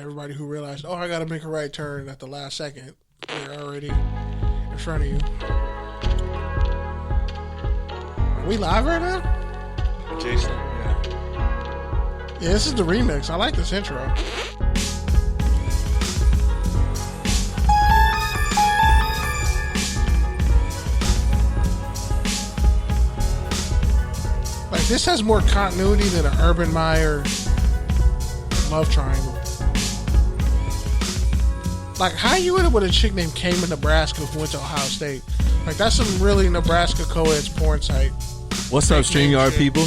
everybody who realized, I got to make a right turn at the last second, they're already in front of you. Are we live right now? Jason, yeah. Yeah, this is the remix. I like this intro. Like, this has more continuity than an Urban Meyer love triangle. Like, how you end up with a chick named Cayman, Nebraska who went to Ohio State? Like, that's some really Nebraska co-ed's porn site. What's up, StreamYard people?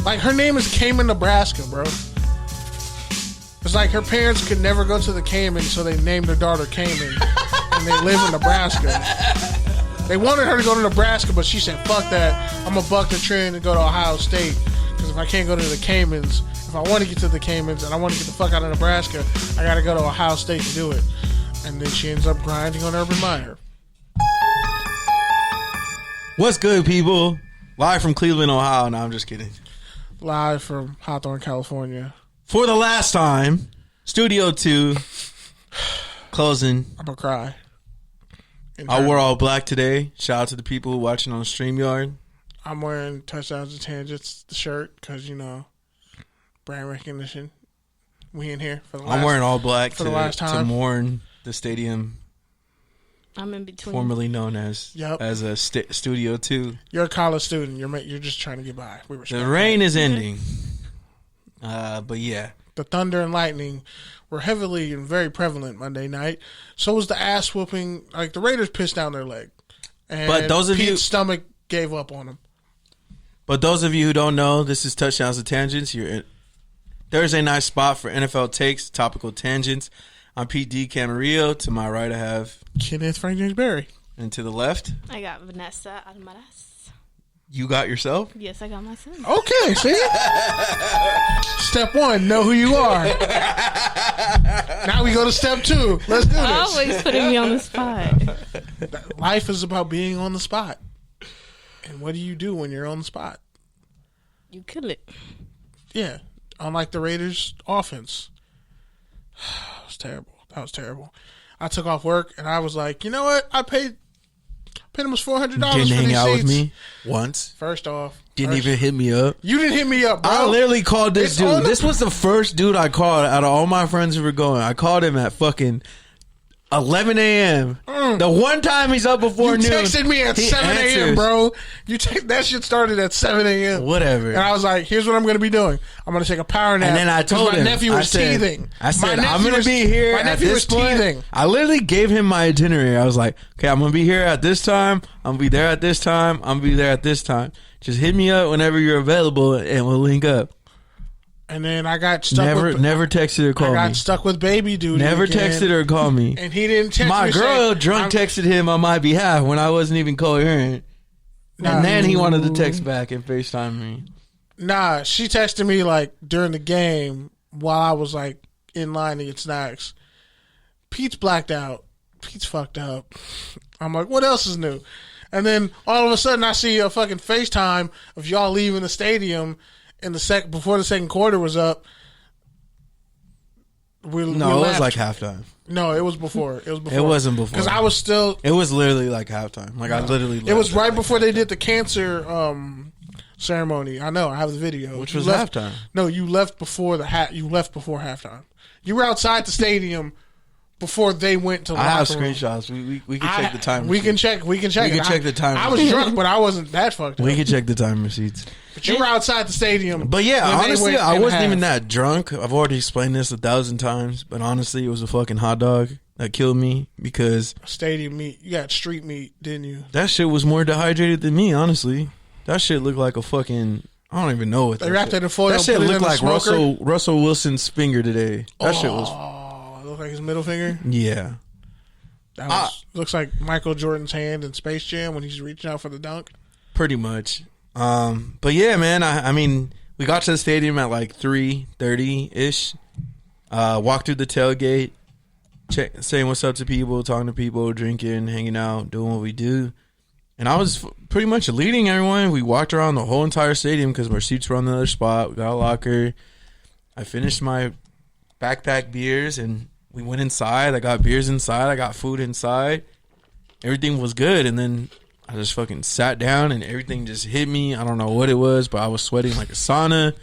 Like, her name is Cayman, Nebraska, bro. It's like her parents could never go to the Cayman, so they named their daughter Cayman, and they live in Nebraska. They wanted her to go to Nebraska, but she said, fuck that. I'm going to buck the trend and go to Ohio State, because if I can't go to the Caymans, if I want to get to the Caymans and I want to get the fuck out of Nebraska, I got to go to Ohio State to do it. And then she ends up grinding on Urban Meyer. What's good, people? Live from Cleveland, Ohio. No, I'm just kidding. Live from Hawthorne, California. For the last time, Studio 2 closing. I'm going to cry. I wore all black today. Shout out to the people watching on StreamYard. I'm wearing Touchdowns and Tangents, the shirt, because, brand recognition. We in here for the last I'm wearing all black for the last time to mourn the stadium. I'm in between. Formerly known as a Studio 2. You're a college student. You're just trying to get by. The rain is ending. But yeah. The thunder and lightning were heavily and very prevalent Monday night. So was the ass whooping. Like, the Raiders pissed down their leg. And but those of Pete's stomach gave up on him. But those of you who don't know, this is Touchdowns and Tangents. Thursday night spot for NFL takes, topical tangents. I'm Pete D. Camarillo. To my right, I have Kenneth Frank James Berry. And to the left, I got Vanessa Almaraz. You got yourself? Yes, I got myself. Okay, see? Step 1, know who you are. Now we go to step 2. Let's do this. Always putting me on the spot. Life is about being on the spot. And what do you do when you're on the spot? You kill it. Yeah. Unlike the Raiders' offense. It was terrible. That was terrible. I took off work and I was like, you know what? I paid almost $400 Didn't for these hang out seats. with me once. First off. Didn't even hit me up. You didn't hit me up, bro. I literally called this dude. This was the first dude I called out of all my friends who were going. I called him at fucking 11 a.m. The one time he's up before noon. You texted me at 7 a.m., bro. That shit started at 7 a.m. Whatever. And I was like, here's what I'm going to be doing. I'm going to take a power nap. And then I told him. My nephew was teething. I said, I'm going to be here at this point. Teething. I literally gave him my itinerary. I was like, okay, I'm going to be here at this time. I'm going to be there at this time. I'm going to be there at this time. Just hit me up whenever you're available and we'll link up. And then I got stuck never texted or called me. I got stuck with baby duty. Never texted or called me. And he didn't text me. My girl drunk texted him on my behalf when I wasn't even coherent. And then he wanted to text back and FaceTime me. Nah, she texted me like during the game while I was like in line to get snacks. Pete's blacked out. Pete's fucked up. I'm like, what else is new? And then all of a sudden I see a fucking FaceTime of y'all leaving the stadium in the before the second quarter was up. It was like halftime. No, it was before. It wasn't before. Because I was still. It was literally like halftime. Like I literally. It was right before they did the cancer ceremony. I know. I have the video. Which was halftime. No, you left before You left before halftime. You were outside the stadium before they went to the locker room. I have screenshots. We can check the time. We can check. We can check the time. I was drunk, but I wasn't that fucked up. We can check the time receipts. But you were outside the stadium. But yeah, honestly, I wasn't even that drunk. I've already explained this 1,000 times. But honestly, it was a fucking hot dog that killed me because stadium meat. You got street meat, didn't you? That shit was more dehydrated than me. Honestly, that shit looked like a fucking. I don't even know what they wrapped it in foil. That shit looked like Russell Wilson's finger today. That shit was. Oh, it looked like his middle finger. Yeah. That looks like Michael Jordan's hand in Space Jam when he's reaching out for the dunk. Pretty much. But yeah, man, I mean, we got to the stadium at like 3:30-ish. Walked through the tailgate, saying what's up to people, talking to people, drinking, hanging out, doing what we do. And I was pretty much leading everyone. We walked around the whole entire stadium because our seats were on the other spot. We got a locker. I finished my backpack beers, and we went inside. I got beers inside. I got food inside. Everything was good, and then I just fucking sat down, and everything just hit me. I don't know what it was, but I was sweating like a sauna.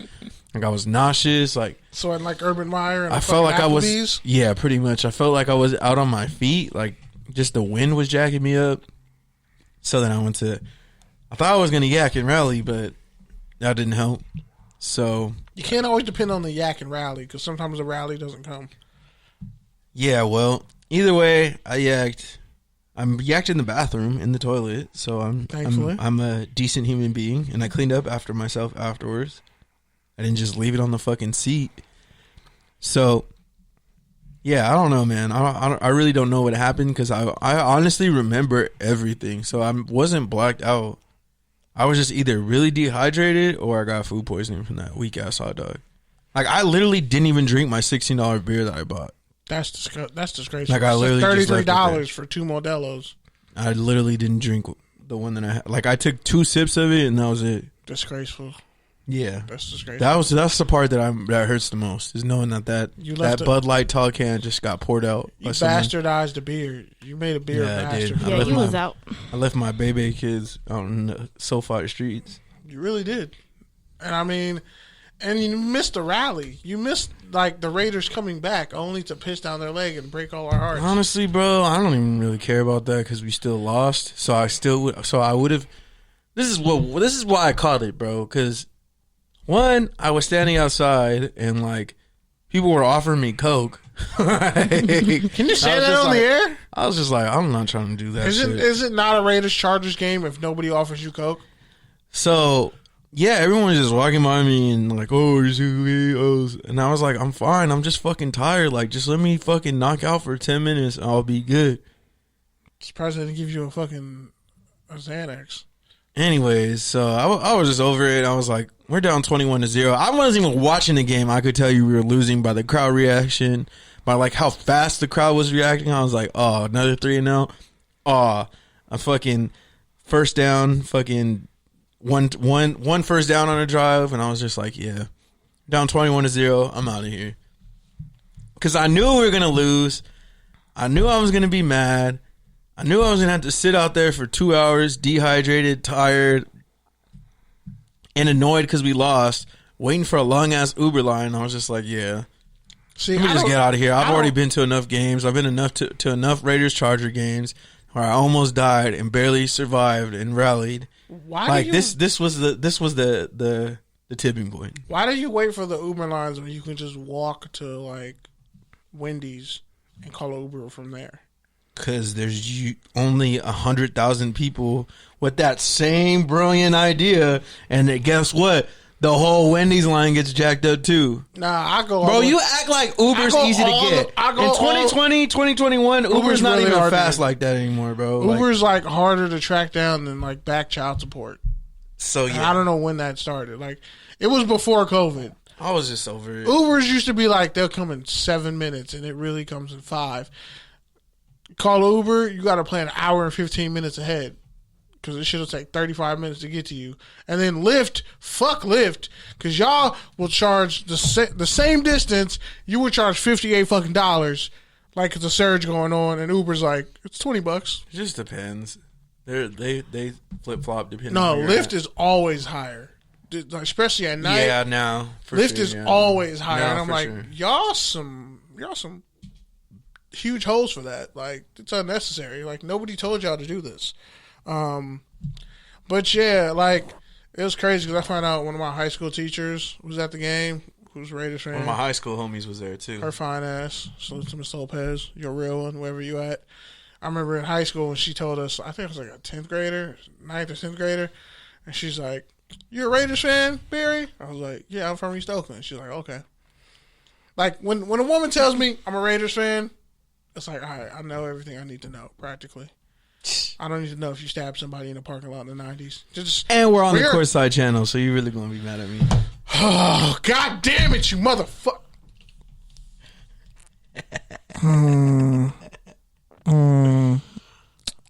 Like I was nauseous. Like sweating like Urban Meyer. And I felt like Applebee's. I was. Yeah, pretty much. I felt like I was out on my feet. Like just the wind was jacking me up. So then I thought I was gonna yak and rally, but that didn't help. So you can't always depend on the yak and rally because sometimes the rally doesn't come. Yeah, well, either way, I yacked. I'm yacked in the bathroom in the toilet, so I'm a decent human being, and I cleaned up after myself afterwards. I didn't just leave it on the fucking seat. So, yeah, I don't know, man. I really don't know what happened because I honestly remember everything. So I wasn't blacked out. I was just either really dehydrated or I got food poisoning from that weak ass hot dog. Like I literally didn't even drink my $16 beer that I bought. That's disgraceful. Like I literally just $33 for 2 Modelo's. I literally didn't drink the one that I had. Like I took 2 sips of it and that was it. Disgraceful. Yeah, that's disgraceful. That's the part that hurts the most is knowing that Bud Light tall can just got poured out. You bastardized the beer. You made a beer bastard. Yeah, you was out. I left my baby kids out in the SoFi streets. You really did, and I mean, and you missed the rally. You missed like the Raiders coming back only to piss down their leg and break all our hearts. Honestly, bro, I don't even really care about that because we still lost. So I would have. This is why I called it, bro, because. One, I was standing outside and like people were offering me Coke. Can you say that on the air? I was just like, I'm not trying to do that. Is it not a Raiders Chargers game if nobody offers you Coke? So yeah, everyone was just walking by me and like, oh, and I was like, I'm fine. I'm just fucking tired. Like, just let me fucking knock out for 10 minutes. And I'll be good. Surprised they didn't give you a Xanax. Anyways, so I was just over it. I was like, we're down 21-0. I wasn't even watching the game. I could tell you we were losing by the crowd reaction, by like how fast the crowd was reacting. I was like, oh, another 3-0. Oh, a fucking first down, fucking one first down on a drive, and I was just like, yeah, down 21-0. I'm out of here because I knew we were gonna lose. I knew I was gonna be mad. I knew I was going to have to sit out there for 2 hours, dehydrated, tired, and annoyed because we lost, waiting for a long-ass Uber line. I was just like, yeah. Let me just get out of here. I've already been to enough games. I've been to enough Raiders-Charger games where I almost died and barely survived and rallied. This was the tipping point. Why did you wait for the Uber lines when you can just walk to, like, Wendy's and call Uber from there? Because there's only 100,000 people with that same brilliant idea, and guess what? The whole Wendy's line gets jacked up too. Nah, I go. Bro, you act like Uber's easy to get. In 2020, 2021, Uber's not even fast like that anymore, bro. Uber's like harder to track down than like back child support. So yeah, and I don't know when that started. Like it was before COVID. I was just over it. Ubers used to be like they'll come in 7 minutes, and it really comes in 5. Call Uber, you got to plan an hour and 15 minutes ahead because it should take 35 minutes to get to you. And then Lyft, fuck Lyft, because y'all will charge the same distance. You would charge $58 fucking dollars, like it's a surge going on, and Uber's like it's $20. It just depends. They flip flop depending. No, Lyft is always higher, especially at night. Yeah, now Lyft is always higher, and I'm like, y'all some huge holes for that. Like it's unnecessary. Like nobody told y'all to do this. But yeah, like it was crazy because I found out one of my high school teachers was at the game. Who's a Raiders fan? One of my high school homies was there too. Her fine ass. Salute to Miss Lopez. You're a real one, wherever you at. I remember in high school when she told us, I think it was like a 10th grader, 9th or 10th grader, and she's like, "You're a Raiders fan, Barry?" I was like, "Yeah, I'm from East Oakland." She's like, "Okay." Like when a woman tells me I'm a Raiders fan, it's like, all right, I know everything I need to know, practically. I don't need to know if you stabbed somebody in a parking lot in the 90s. And we're on the Courtside channel, so you're really going to be mad at me. Oh, God damn it, you motherfucker.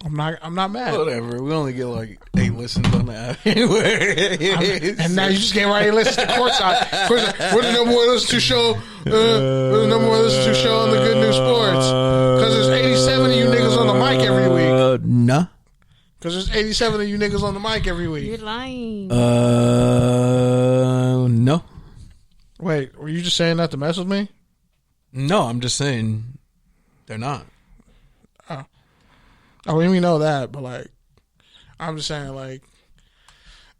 I'm not mad. Whatever. We only get like 8 listens on the app anyway. And now you just getting ready to listen to Courtside. We're the number one listen to show The number one listen to show on the Good News Sports. Because there's 87 of you niggas on the mic every week. No. Because there's 87 of you niggas on the mic every week. You're lying. No. Wait, were you just saying that to mess with me? No, I'm just saying they're not. Oh, we know that, but like, I'm just saying, like,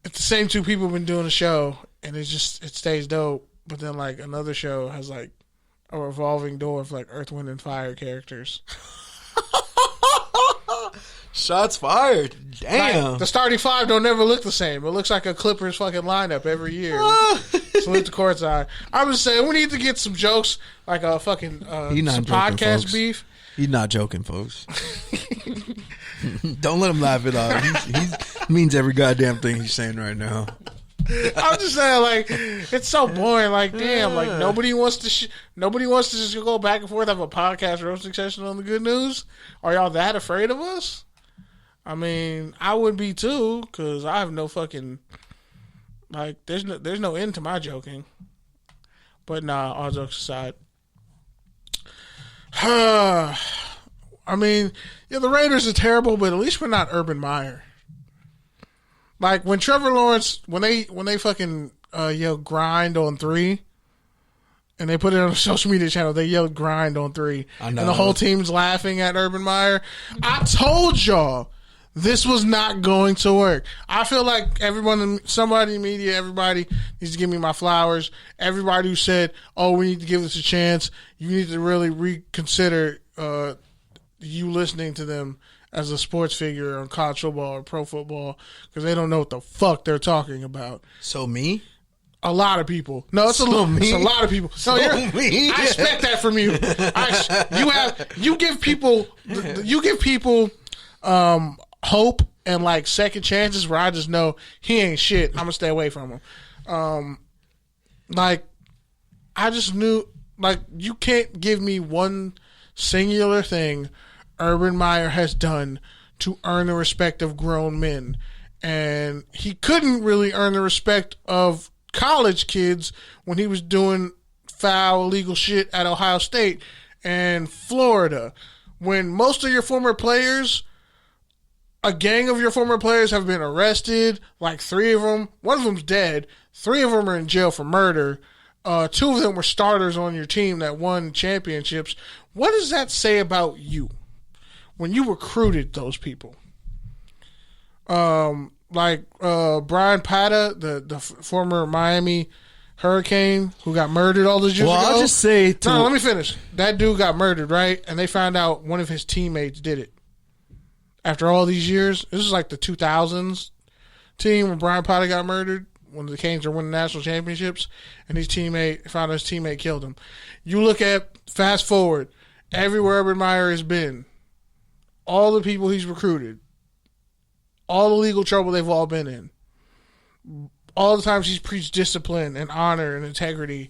it's the same two people been doing a show, and it stays dope. But then, like, another show has like a revolving door of like Earth, Wind, and Fire characters. Shots fired. Damn. Like, the starting five don't never look the same. It looks like a Clippers fucking lineup every year. Salute the courtside. I'm just saying, we need to get some jokes, like a fucking some podcast folks. beef. He's not joking, folks. Don't let him laugh it off. He means every goddamn thing he's saying right now. I'm just saying, like, it's so boring. Like, damn, like nobody wants to just go back and forth, have a podcast roasting session on the Good News. Are y'all that afraid of us? I mean, I would be too, because I have no fucking, like, there's no end to my joking. But nah, all jokes aside. I mean, yeah, the Raiders are terrible, but at least we're not Urban Meyer. Like when Trevor Lawrence, when they fucking yelled grind on 3, and they put it on the social media channel, they yelled grind on 3, and the whole team's laughing at Urban Meyer. I told y'all this was not going to work. I feel like somebody in the media, everybody needs to give me my flowers. Everybody who said, "Oh, we need to give this a chance," you need to really reconsider you listening to them as a sports figure on college football or pro football, because they don't know what the fuck they're talking about. So me? A lot of people. No, it's a lot of people. No, me? I expect that from you. You give people hope and like second chances where I just know he ain't shit. I'm gonna stay away from him. Like I just knew, like, you can't give me one singular thing Urban Meyer has done to earn the respect of grown men. And he couldn't really earn the respect of college kids when he was doing foul, illegal shit at Ohio State and Florida. When most of your former players, a gang of your former players have been arrested, like 3 of them, one of them's dead, 3 of them are in jail for murder, 2 of them were starters on your team that won championships. What does that say about you when you recruited those people? Brian Pata, the former Miami Hurricane who got murdered all those years ago. I'll just say... No, let me finish. That dude got murdered, right? And they found out one of his teammates did it. After all these years, this is like the 2000s team when Brian Pata got murdered, when the Canes were winning national championships, and his teammate killed him. You look at, fast forward, everywhere Urban Meyer has been, all the people he's recruited, all the legal trouble they've all been in, all the times he's preached discipline and honor and integrity,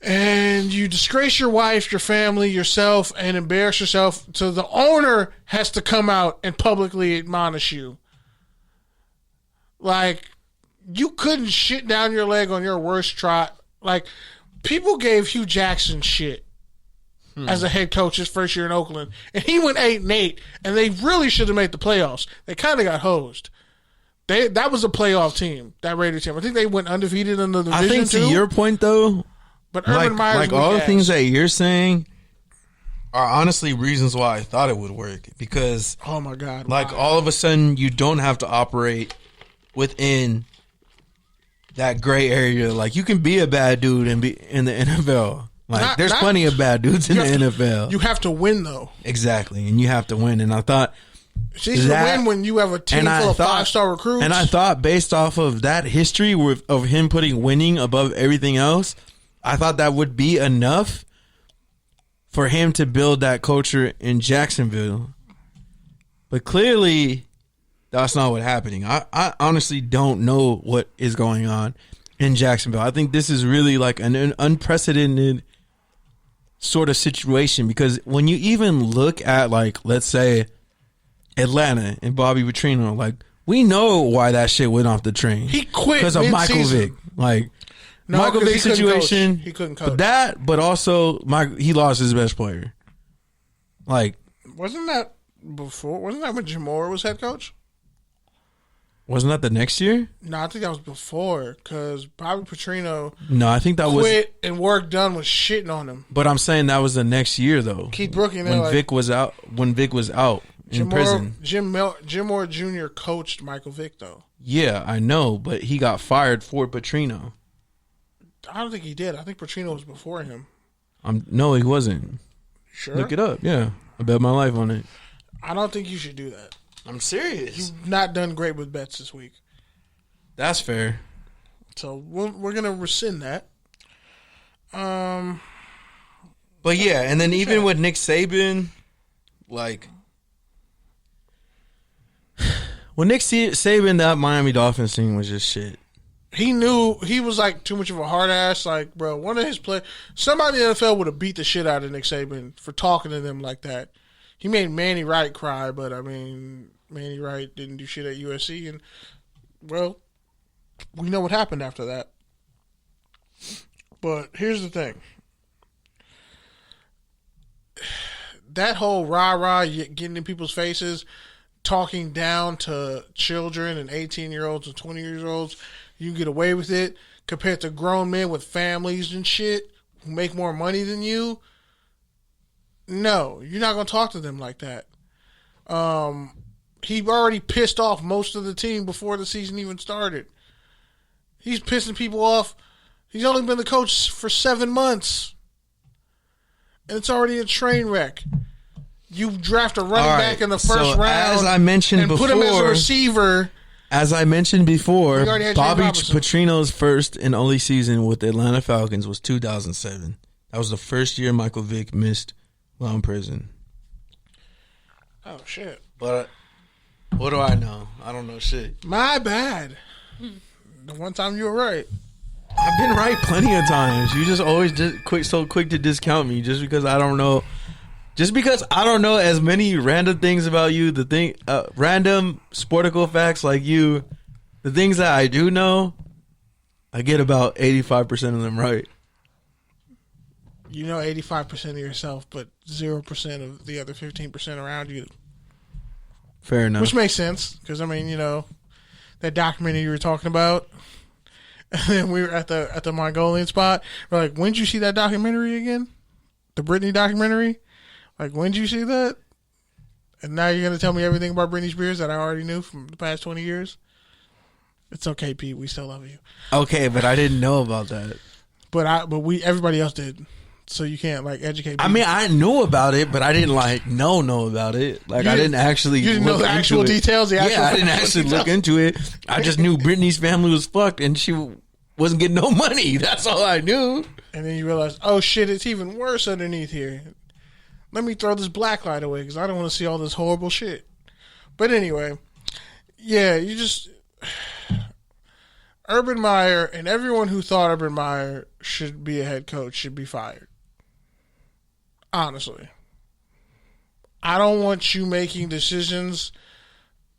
and you disgrace your wife, your family, yourself, and embarrass yourself, so the owner has to come out and publicly admonish you. Like, you couldn't shit down your leg on your worst trot. Like, people gave Hugh Jackson shit as a head coach his first year in Oakland, and he went 8-8, and they really should have made the playoffs. They kind of got hosed. That was a playoff team, that Raiders team. I think they went undefeated in the division. I think to your point though, but Urban Meyer's like all the things that you're saying are honestly reasons why I thought it would work. Because oh my god, like all of a sudden you don't have to operate within that gray area. Like you can be a bad dude and be in the NFL. Like there's plenty of bad dudes in the NFL. You have to win though. Exactly, and you have to win. And I thought it's easy to win when you have a team full of 5-star recruits. And I thought, based off of that history of him putting winning above everything else, I thought that would be enough for him to build that culture in Jacksonville. But clearly, that's not what's happening. I honestly don't know what is going on in Jacksonville. I think this is really like an unprecedented sort of situation, because when you even look at, like, let's say Atlanta and Bobby Petrino, like, we know why that shit went off the train. He quit because of Michael mid-season. Vick. Like, No, Michael 'cause Vick he couldn't situation. coach. He couldn't coach. But that, but also he lost his best player. Like, Wasn't that before? Wasn't that when Jim Moore was head coach? wasn't that the next year? No, I think that was before because Bobby Petrino No, I think that was. quit and Work Done was shitting on him. But I'm saying that was the next year though. Keith Brooking When like, Vic was out. When Vic was out in prison. Jim Moore Jr. coached Michael Vick though. Yeah, I know, but he got fired for Petrino. I don't think he did. I think Petrino was before him. No, he wasn't. Sure. Look it up. Yeah, I bet my life on it. I don't think you should do that. I'm serious. You've not done great with bets this week. That's fair. So we're going to rescind that. But yeah, and then even with Nick Saban, like, when Nick Saban, that Miami Dolphins team was just shit. He knew he was like too much of a hard ass. Like, bro, one of his players, somebody in the NFL would have beat the shit out of Nick Saban for talking to them like that. He made Manny Wright cry, but I mean, Manny Wright didn't do shit at USC, and well, we know what happened after that. But here's the thing: that whole rah-rah getting in people's faces, talking down to children and 18-year-olds and 20-year-olds. You can get away with it compared to grown men with families and shit who make more money than you. No, you're not going to talk to them like that. He already pissed off most of the team before the season even started. He's pissing people off. He's only been the coach for 7 months. And it's already a train wreck. You draft a running back in the first round as I mentioned and before, put him as a receiver. As I mentioned before, You already had Bobby James Robinson. Petrino's first and only season with the Atlanta Falcons was 2007. That was the first year Michael Vick missed while in prison. Oh, shit. But what do I know? I don't know shit. My bad. The one time you were right. I've been right plenty of times. You just always so quick to discount me just because I don't know. Just because I don't know as many random things about you, random sportical facts like you, the things that I do know, I get about 85% of them right. You know 85% of yourself, but 0% of the other 15% around you. Fair enough. Which makes sense, because, I mean, you know, that documentary you were talking about, and then we were at the Mongolian spot. We're like, when did you see that documentary again? The Britney documentary? Like, when did you see that? And now you're going to tell me everything about Britney Spears that I already knew from the past 20 years? It's okay, Pete. We still love you. Okay, but I didn't know about that. But everybody else did. So you can't, like, educate people. I mean, I knew about it, but I didn't, like, know about it. Like, I didn't actually You didn't know the actual details? Yeah, I didn't actually look into it. I just knew Britney's family was fucked and she wasn't getting no money. That's all I knew. And then you realize, oh, shit, it's even worse underneath here. Let me throw this black light away because I don't want to see all this horrible shit. But anyway, yeah, you just... Urban Meyer and everyone who thought Urban Meyer should be a head coach should be fired. Honestly. I don't want you making decisions,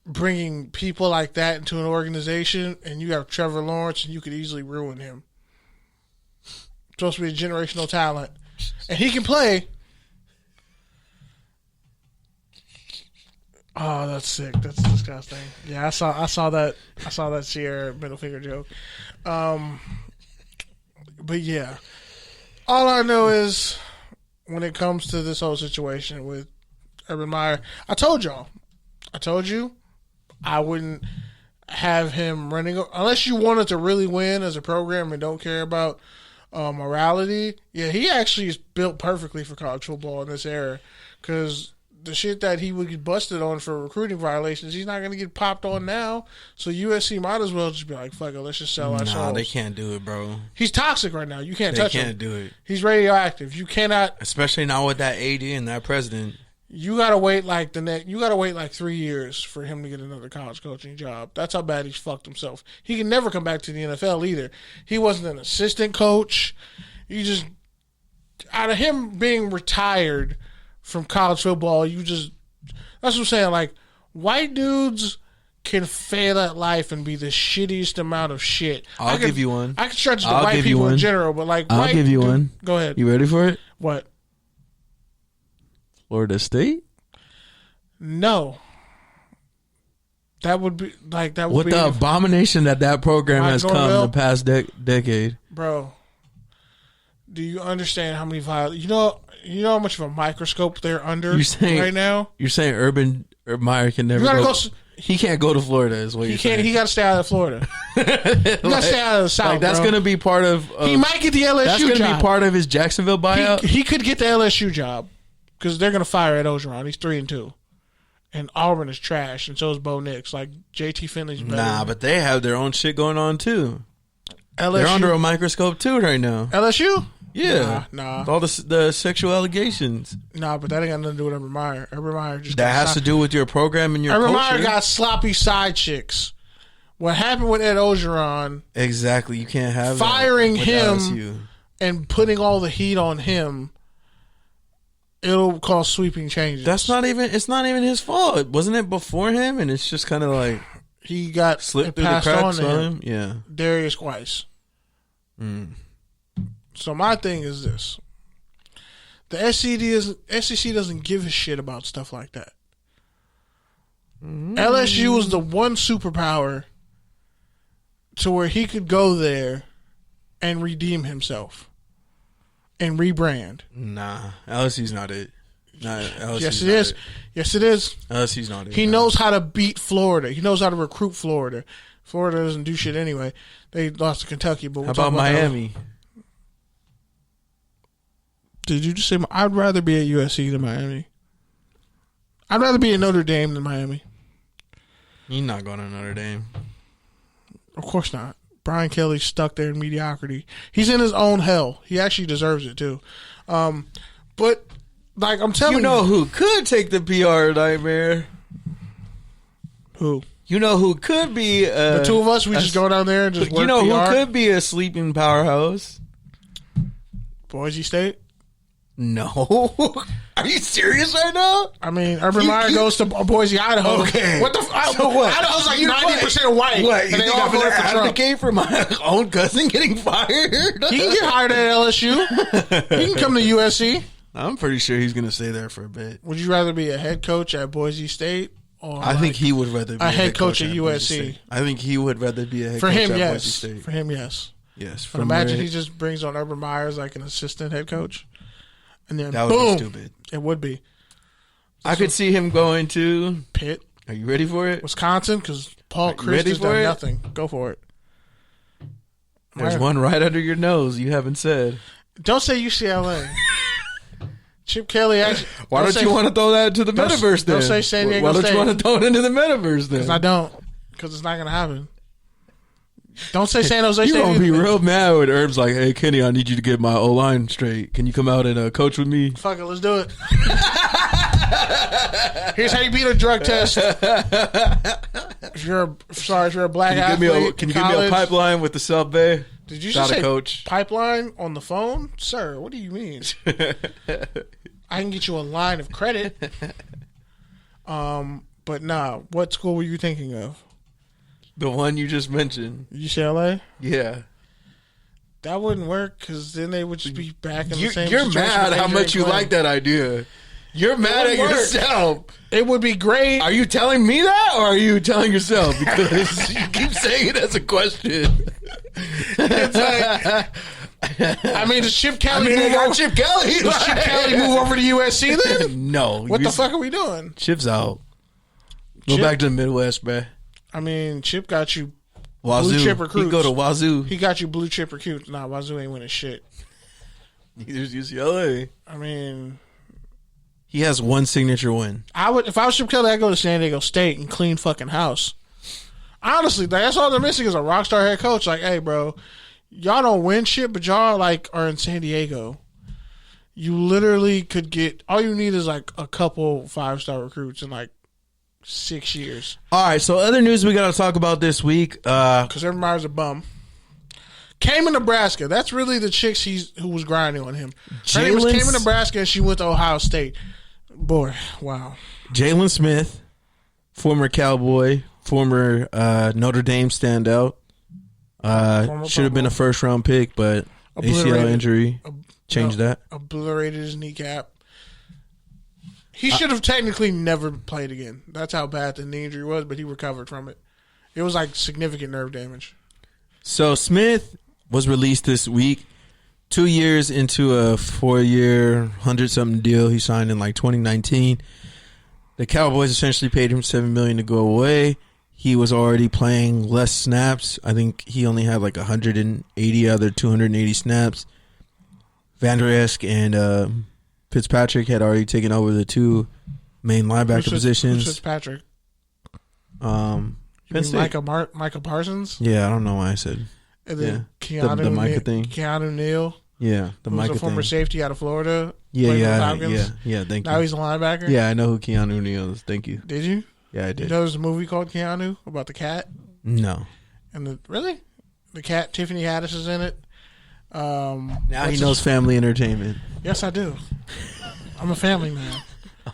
bringing people like that into an organization, and you have Trevor Lawrence, and you could easily ruin him. Supposed to be a generational talent. And he can play... Oh, that's sick. That's disgusting. Yeah, I saw that Sierra middle finger joke. But yeah. All I know is when it comes to this whole situation with Urban Meyer, I told you I wouldn't have him running unless you wanted to really win as a program and don't care about morality. Yeah, he actually is built perfectly for college football in this era because the shit that he would get busted on for recruiting violations, he's not going to get popped on now. So USC might as well just be like, fuck it, let's just sell our souls. Nah, they can't do it, bro. He's toxic right now. You can't touch him. They can't do it. He's radioactive. You cannot. Especially now with that AD and that president. You got to wait like 3 years for him to get another college coaching job. That's how bad he's fucked himself. He can never come back to the NFL either. He wasn't an assistant coach. You just, out of him being retired from college football, that's what I'm saying. Like, white dudes can fail at life and be the shittiest amount of shit. I'll give you one. I can stretch the white people in general, but like, I'll give you one. Go ahead. You ready for it? What? Florida State? No. That would be like that. Would With be the abomination that program has come Norvell? the past decade. Bro. Do you understand how many violations? You know how much of a microscope they're under right now. You're saying Urban Meyer can never go. He can't go to Florida. Is what he you're can't. saying. He got to stay out of Florida. He got to stay out of the South. Like that's going to be part of. He might get the LSU that's job. That's going to be part of his Jacksonville buyout. He could get the LSU job because they're going to fire Ed Ogeron. He's 3-2, and Auburn is trash, and so is Bo Nix. Like JT Finley's better. Nah, but they have their own shit going on too. LSU, they're under a microscope too right now. LSU. Yeah, nah. All the sexual allegations. Nah, but that ain't got nothing to do with Urban Meyer. Urban Meyer just that has to do with your program and your Urban culture. Meyer got sloppy side chicks. What happened with Ed Ogeron? Exactly, you can't have firing that him LSU. And putting all the heat on him. It'll cause sweeping changes. It's not even his fault. Wasn't it before him? And it's just kind of like he got slipped through the cracks on him. Yeah, Darius Weiss. So my thing is this: the SEC doesn't give a shit about stuff like that. LSU is the one superpower to where he could go there and redeem himself and rebrand. Nah, LSU's not it. Yes, it is. Yes, it is. LSU's not it. He knows how to beat Florida. He knows how to recruit Florida. Florida doesn't do shit anyway. They lost to Kentucky, but how about Miami? Did you just say I'd rather be at USC than Miami? I'd rather be at Notre Dame than Miami. You're not going to Notre Dame. Of course not. Brian Kelly's stuck there in mediocrity. He's in his own hell. He actually deserves it too. But like I'm telling you, know who could take the PR nightmare? Who? You know who could be the two of us? We just go down there and just work. You know PR? who could be a sleeping powerhouse? Boise State. No. Are you serious right now? I mean, Urban Meyer goes to Boise, Idaho. Okay. What the so what? Idaho's like 90% white. What? And they all voted for Trump. Advocate for my own cousin getting fired? He can get hired at LSU. He can come to USC. I'm pretty sure he's going to stay there for a bit. Would you rather be a head coach at Boise State? Or I think he would rather be a head coach at USC. I think he would rather be a head for coach him, at yes. Boise State. For him, yes. Yes. But imagine he just brings on Urban Meyer as like an assistant head coach. And then that boom, would be stupid. It would be. I could see him going to Pitt. Are you ready for it? Wisconsin, because Paul Chryst has done nothing. Go for it. There's one right under your nose you haven't said. Don't say UCLA. Chip Kelly actually. Why don't you want to throw that into the metaverse then? Don't say San Diego Why don't State. you want to throw it into the metaverse then? Because I don't. Because it's not going to happen. Don't say San Jose State. You're going to be real mad when Herb's like, hey, Kenny, I need you to get my O-line straight. Can you come out and coach with me? Fuck it, let's do it. Here's how you beat a drug test. If you're a black athlete, can you give me a pipeline with the Sub Bay? Did you just say coach pipeline on the phone? Sir, what do you mean? I can get you a line of credit. But nah, what school were you thinking of? The one you just mentioned. UCLA? Yeah. That wouldn't work because then they would just be back in the same You're situation. mad how much you like that idea. You're mad at yourself. It would be great. Are you telling me that or are you telling yourself? Because you keep saying it as a question. It's like, I mean, does Chip Kelly Chip Kelly. Does Chip Kelly move over to USC then? No. What the fuck are we doing? Chip's out. Go back to the Midwest, bruh. I mean, Chip got you Wazoo. blue chip recruits. He go to Wazoo. He got you blue chip recruits. Nah, Wazoo ain't winning shit. Neither's UCLA. I mean, he has one signature win. If I was Chip Kelly, I'd go to San Diego State and clean fucking house. Honestly, that's all they're missing is a rock star head coach. Like, hey, bro, y'all don't win shit, but y'all are in San Diego. You literally could get all you need is like a couple 5-star recruits in like 6 years. All right, so other news we got to talk about this week. Because Urban Meyer's a bum. Came in Nebraska. That's really the chick who was grinding on him. Her name was came in Nebraska and she went to Ohio State. Boy, wow. Jaylen Smith, former Cowboy, former Notre Dame standout. Should have been a first-round pick, but ACL injury changed that. Obliterated his kneecap. He should have technically never played again. That's how bad the knee injury was, but he recovered from it. It was like significant nerve damage. So Smith was released this week. 2 years into a 4-year, 100-something deal he signed in like 2019. The Cowboys essentially paid him $7 million to go away. He was already playing less snaps. I think he only had like 180 other 280 snaps. Van Der Esch and Fitzpatrick had already taken over the two main linebacker positions. Who's Fitzpatrick? Penn State. Micah Parsons? Yeah, I don't know why I said. And then the Micah thing. Keanu Neal. Yeah, the Micah thing. Who's a former safety out of Florida. Yeah. Thank you. Now he's a linebacker? Yeah, I know who Keanu Neal is. Thank you. Did you? Yeah, I did. You know there's a movie called Keanu about the cat? No. And really? The cat, Tiffany Haddish is in it. Now he knows family entertainment. Yes, I do. I'm a family man.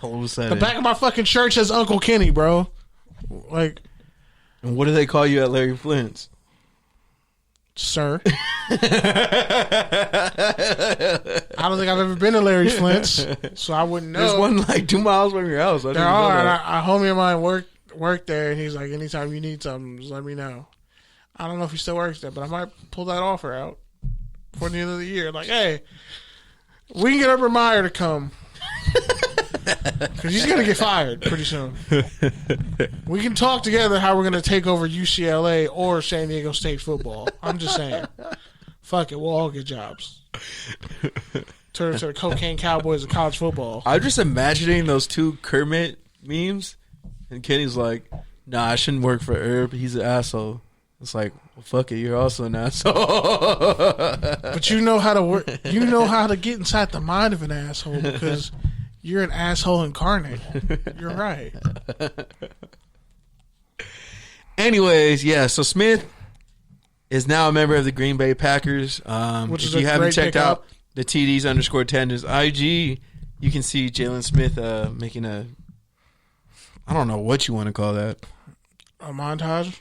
All of a sudden. The back of my fucking shirt says Uncle Kenny, bro. Like. And what do they call you at Larry Flint's? Sir. I don't think I've ever been to Larry Flint's, so I wouldn't know. There's one like 2 miles from your house. There are. A homie of mine worked there, and he's like, anytime you need something, just let me know. I don't know if he still works there, but I might pull that offer out before the end of the year. Like, hey, we can get Urban Meyer to come. Because he's going to get fired pretty soon. We can talk together how we're going to take over UCLA or San Diego State football. I'm just saying. Fuck it. We'll all get jobs. Turn to the cocaine Cowboys of college football. I'm just imagining those two Kermit memes. And Kenny's like, nah, I shouldn't work for Herb. He's an asshole. It's like, well, fuck it. You're also an asshole. But you know how to work. You know how to get inside the mind of an asshole because you're an asshole incarnate. You're right. Anyways, yeah. So Smith is now a member of the Green Bay Packers. Which if is you a haven't great checked pickup. out the TDs_tenders IG, you can see Jaylen Smith making a, I don't know what you want to call that. A montage?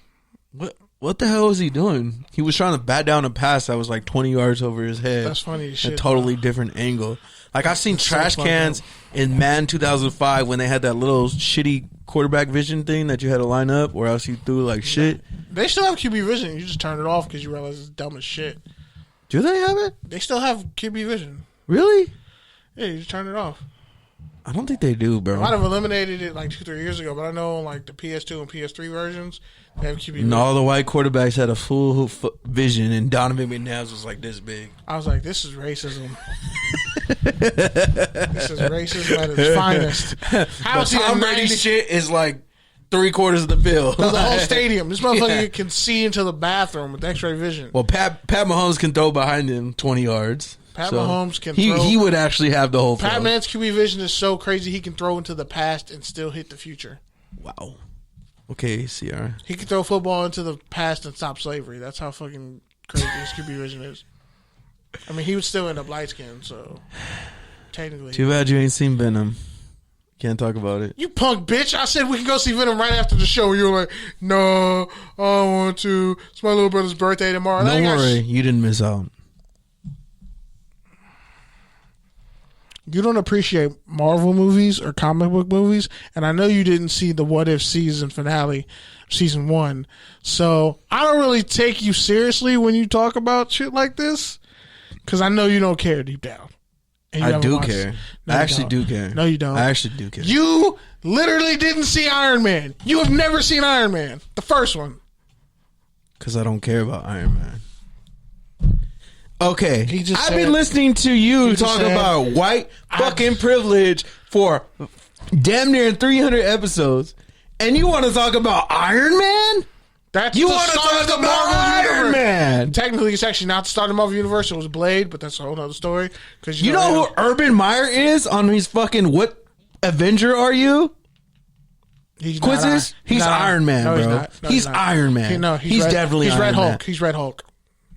What the hell was he doing? He was trying to bat down a pass that was like 20 yards over his head. That's funny as shit. A totally different angle. Like I've seen trash cans in Madden 2005 when they had that little shitty quarterback vision thing that you had to line up or else you threw like shit. They still have QB vision. You just turn it off because you realize it's dumb as shit. Do they have it? They still have QB vision. Really? Yeah, you just turn it off. I don't think they do, bro. I might have eliminated it like 2-3 years ago, but I know like the PS2 and PS3 versions, they have QB vision. And all the white quarterbacks had a full vision, and Donovan McNabb was like this big. I was like, this is racism. This is racism at its finest. How is he Tom Brady shit is like 3/4 of the field. The whole stadium. This motherfucker can see into the bathroom with X-ray vision. Well, Pat Mahomes can throw behind him 20 yards. Pat Mahomes can throw. He would actually have the whole field. Pat Man's QB vision is so crazy he can throw into the past and still hit the future. Wow. Okay, CR. He can throw football into the past and stop slavery. That's how fucking crazy his QB vision is. I mean, he would still end up light skinned, so technically. Too bad you ain't seen Venom. Can't talk about it. You punk bitch. I said we can go see Venom right after the show. You were like, no, I don't want to. It's my little brother's birthday tomorrow. Don't worry. You didn't miss out. You don't appreciate Marvel movies or comic book movies, and I know you didn't see the What If season finale, season 1. So I don't really take you seriously when you talk about shit like this, because I know you don't care deep down. And you I haven't do watched- care. No, I you actually don't. do care. No, you don't. I actually do care. You literally didn't see Iron Man. You have never seen Iron Man, the first one. Because I don't care about Iron Man. Okay, I've been listening to you talk about white fucking privilege for damn near 300 episodes, and you want to talk about Iron Man? You want to talk about Iron Man? Technically, it's actually not the start of Marvel Universe. It was Blade, but that's a whole other story. Because you know who Urban Meyer is on his fucking what Avenger are you? Quizzes? He's Iron Man, bro. He's Iron Man. He's definitely Iron Man. Red Hulk. He's Red Hulk.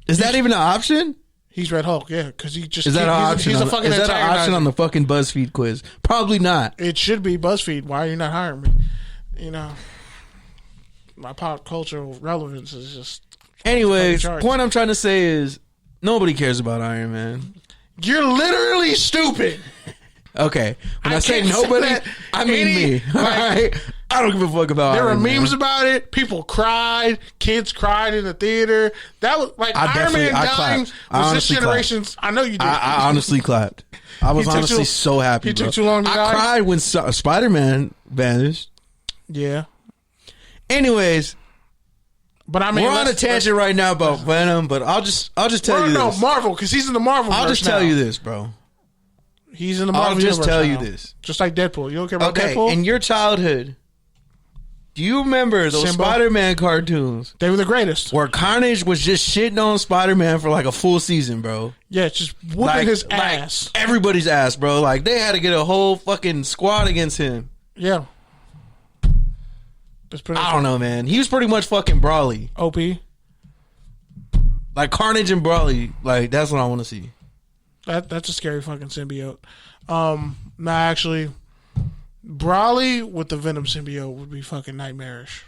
Is that even an option? He's Red Hulk, yeah, because he just is that an option? He's a fucking is that an option on the fucking BuzzFeed quiz? Probably not. It should be BuzzFeed. Why are you not hiring me? You know, My pop cultural relevance is just. Anyways, charts. point I'm trying to say is nobody cares about Iron Man. You're literally stupid. Okay, when I say can't say nobody, that I mean me. All right, I don't give a fuck about. There were Iron memes Man. about it. People cried. Kids cried in the theater. That was like Iron Man dying clapped. I was this honestly generation's. I know you did. I honestly clapped. I was He took honestly too- so happy. he bro. took too long to I die? cried when Spider-Man vanished. Yeah, Anyways, but I mean, we're on a tangent right now about Venom, but I'll just tell you no this. Marvel because he's in the Marvel. I'll just tell you this, bro. He's in the Marvel. I'll just universe tell you now. this. Just like Deadpool. You don't care about Okay, Deadpool? in your childhood, do you remember those Simba? Spider-Man cartoons They were the greatest. where Carnage was just shitting on Spider-Man for like a full season, bro? Yeah, just whooping his ass. Everybody's ass, bro. Like, they had to get a whole fucking squad against him. Yeah. That's pretty I don't know, man. He was pretty much fucking Brawly. OP. Like, Carnage and Brawly. Like, that's what I want to see. That's a scary fucking symbiote. Nah, actually, Brawly with the Venom symbiote would be fucking nightmarish.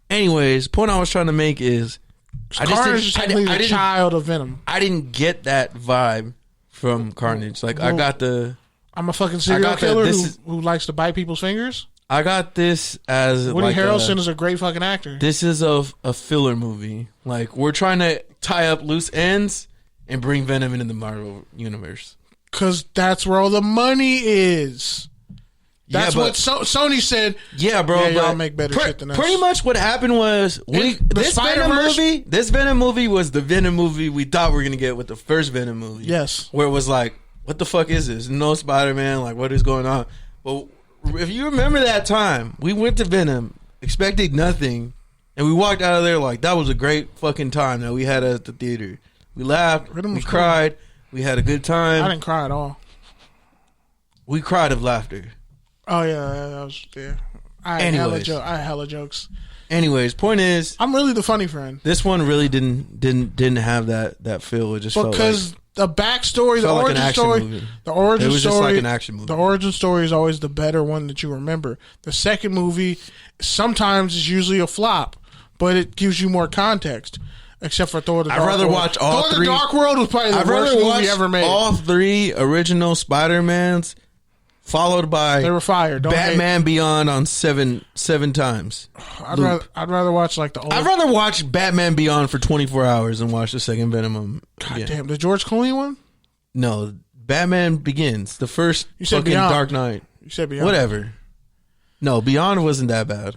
Anyways, point I was trying to make is Carnage is technically the child of Venom. I didn't get that vibe from Carnage. Like, I got the... I'm a fucking serial got the- killer this who likes to bite people's fingers. I got this as Woody like Harrelson is a great fucking actor. this is a filler movie. Like, we're trying to tie up loose ends and bring Venom into the Marvel universe. Because that's where all the money is. That's Yeah, what Sony said. Yeah, bro. Yeah, y'all but make better shit than us. Pretty much what happened was this Venom movie was the Venom movie we thought we were gonna get with the first Venom movie. Yes. Where it was like, what the fuck is this? No Spider-Man. Like, what is going on? But if you remember that time, we went to Venom expecting nothing, and we walked out of there like that was a great fucking time that we had at the theater. We laughed, we cried, we had a good time. I didn't cry at all. We cried of laughter. Oh yeah, that was yeah. I had hella jokes. Anyways, point is, I'm really the funny friend. this one really didn't have that feel. It just felt Because like the backstory, the felt like origin an action story, movie. the origin It was story, just like an action movie. The origin story is always the better one that you remember. The second movie sometimes is usually a flop, but it gives you more context. Except for Thor: The Dark World. I'd rather watch all Thor: three. The Dark World was probably the worst movie ever made. All three original Spider-Mans, followed by They were fired. Don't Batman Beyond on seven times. I'd rather watch like the old. I'd rather watch Batman Beyond for 24 hours than watch the second Venom. God damn, the George Clooney one. No, Batman Begins, the first You said fucking Beyond. Dark Knight. You said Beyond. Whatever. No, Beyond wasn't that bad.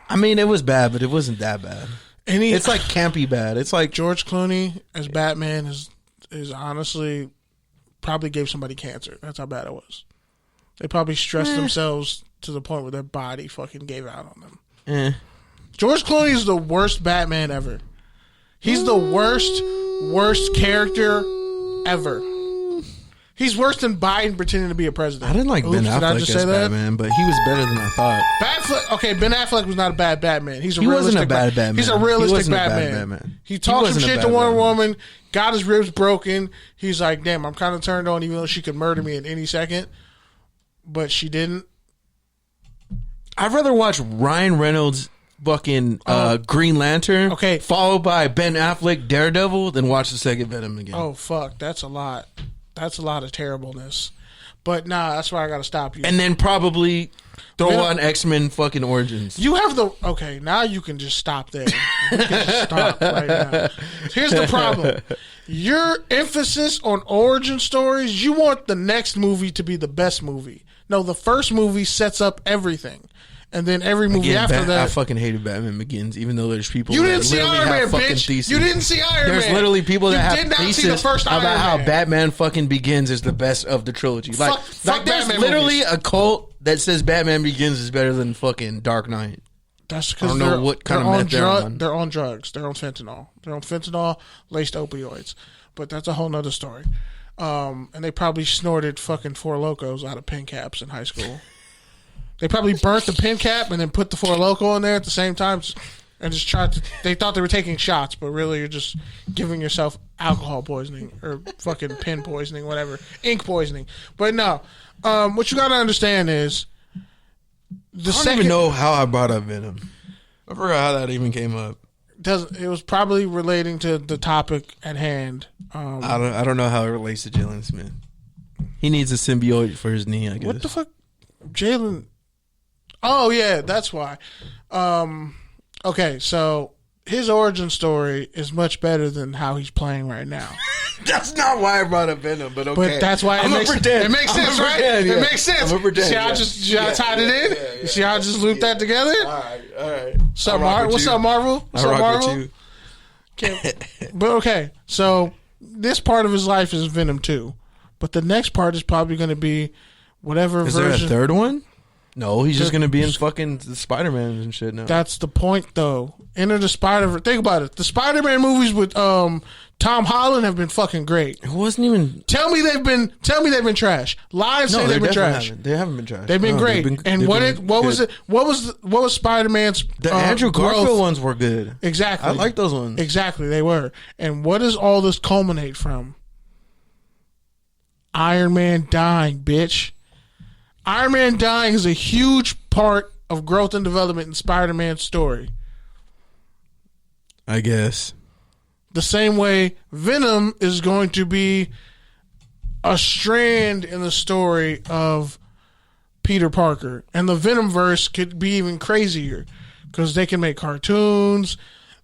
I mean, it was bad, but it wasn't that bad. It's like campy bad. It's like George Clooney as Batman is honestly probably gave somebody cancer. That's how bad it was. They probably stressed themselves to the point where their body fucking gave out on them. George Clooney is the worst Batman ever. He's the worst character ever. He's worse than Biden pretending to be a president. I didn't like Ben Affleck as Batman, but he was better than I thought. Ben Affleck was not a bad Batman. He wasn't a bad Batman. He's a realistic He wasn't a bad Batman. Batman. He talked some wasn't a shit bad to Wonder Batman. Woman, got his ribs broken. He's like, damn, I'm kind of turned on even though she could murder me at any second. But she didn't. I'd rather watch Ryan Reynolds fucking Green Lantern followed by Ben Affleck Daredevil than watch the second Venom again. Oh, fuck. That's a lot. That's a lot of terribleness. But nah, that's why I got to stop you. And then probably throw on X-Men fucking Origins. You have the... Okay, now you can just stop there. You can just stop right now. Here's the problem. Your emphasis on origin stories, you want the next movie to be the best movie. No, the first movie sets up everything. And then every movie after that... I fucking hated Batman Begins, even though there's people you that didn't see literally Iron have Man, fucking bitch. theses. You didn't see Iron Man. There's literally people that did have not theses see the first Iron about how Man. Batman fucking Begins is the best of the trilogy. Like there's Batman literally movies. a cult that says Batman Begins is better than fucking Dark Knight. That's because I don't know what kind of meth they're on. They're on drugs. They're on fentanyl. They're on fentanyl laced opioids. But that's a whole nother story. And they probably snorted fucking Four Locos out of pen caps in high school. They probably burnt the pen cap and then put the Four Loko in there at the same time and just tried to... They thought they were taking shots, but really you're just giving yourself alcohol poisoning or fucking pen poisoning, whatever. Ink poisoning. But no. What you got to understand is The I don't even know how I brought up Venom. I forgot how that even came up. It was probably relating to the topic at hand. I don't know how it relates to Jaylen Smith. He needs a symbiote for his knee, I guess. What the fuck? Jaylen. Oh, yeah, that's why. Okay, so his origin story is much better than how he's playing right now. That's not why I brought up Venom, but okay. But that's why it makes sense, right? It makes sense. I'm a pretend, See how I tied it in? Yeah. You see how I just looped that together? All right. What's up, Marvel? What's up, Marvel? With you. But okay, so this part of his life is Venom 2. But the next part is probably going to be whatever Is version. there a third one? No, he's just going to be in fucking the Spider-Man and shit now. That's the point, though. Enter the Spider. Think about it. The Spider-Man movies with Tom Holland have been fucking great. It wasn't even. Tell me they've been trash. Live say they've been trash. They haven't been trash. They've been great. What was Spider-Man's? The Andrew Garfield growth? ones were good. Exactly. I like those ones. Exactly, they were. And what does all this culminate from? Iron Man dying, bitch. Iron Man dying is a huge part of growth and development in Spider-Man's story. I guess. The same way Venom is going to be a strand in the story of Peter Parker. And the Venomverse could be even crazier because they can make cartoons.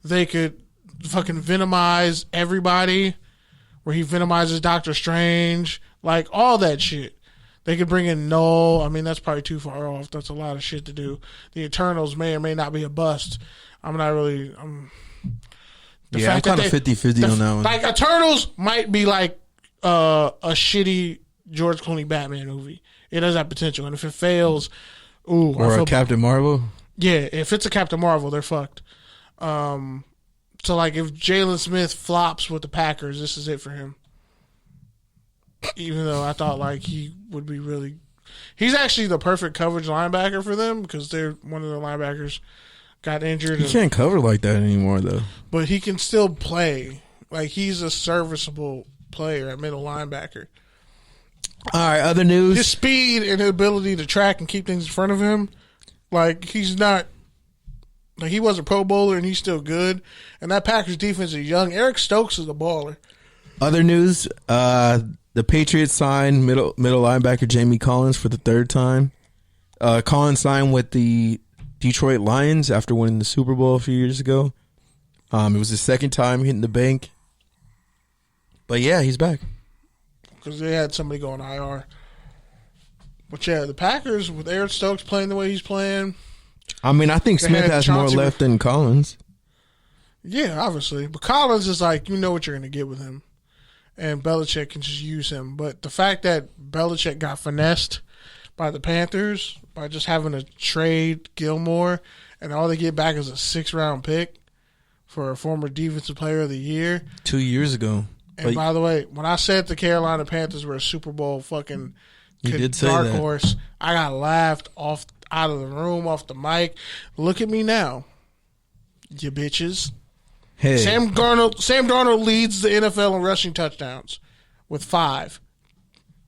They could fucking venomize everybody where he venomizes Doctor Strange. Like, all that shit. They could bring in Null. I mean, that's probably too far off. That's a lot of shit to do. The Eternals may or may not be a bust. I'm not really... I'm kind of 50-50 on that one. Like, Eternals might be like a shitty George Clooney Batman movie. It has that potential. And if it fails... Or a Captain Marvel? Yeah, if it's a Captain Marvel, they're fucked. So, like, if Jaylen Smith flops with the Packers, this is it for him. Even though I thought like he would be really, he's actually the perfect coverage linebacker for them because they're one of the linebackers got injured. He can't cover like that anymore though. But he can still play. Like he's a serviceable player at middle linebacker. All right, other news. His speed and his ability to track and keep things in front of him, like he's not. Like he was a Pro Bowler and he's still good. And that Packers defense is young. Eric Stokes is a baller. Other news. The Patriots signed middle linebacker Jamie Collins for the third time. Collins signed with the Detroit Lions after winning the Super Bowl a few years ago. It was his second time hitting the bank. But yeah, he's back. Because they had somebody go on IR. But yeah, the Packers, with Eric Stokes playing the way he's playing. I mean, I think Smith has more left than Collins. Yeah, obviously. But Collins is like, you know what you're going to get with him. And Belichick can just use him. But the fact that Belichick got finessed by the Panthers by just having to trade Gilmore and all they get back is a 6th-round pick for a former Defensive Player of the Year. 2 years ago. And by the way, when I said the Carolina Panthers were a Super Bowl fucking dark horse, I got laughed out of the room, off the mic. Look at me now, you bitches. Hey. Sam Darnold leads the NFL in rushing touchdowns with 5.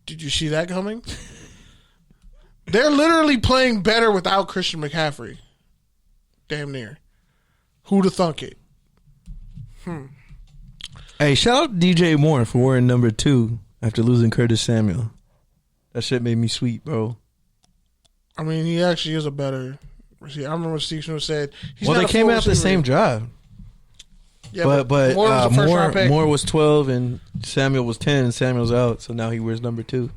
Did you see that coming? They're literally playing better without Christian McCaffrey. Damn near. Who'da thunk it? Hey, shout out DJ Moore for wearing number 2 after losing Curtis Samuel. That shit made me sweet, bro. I mean, he actually is a better receiver. I remember when Steve Smith said he's well, not they came out the same job. Yeah, but Moore was 12 and Samuel was 10 and Samuel's out, so now he wears number 2.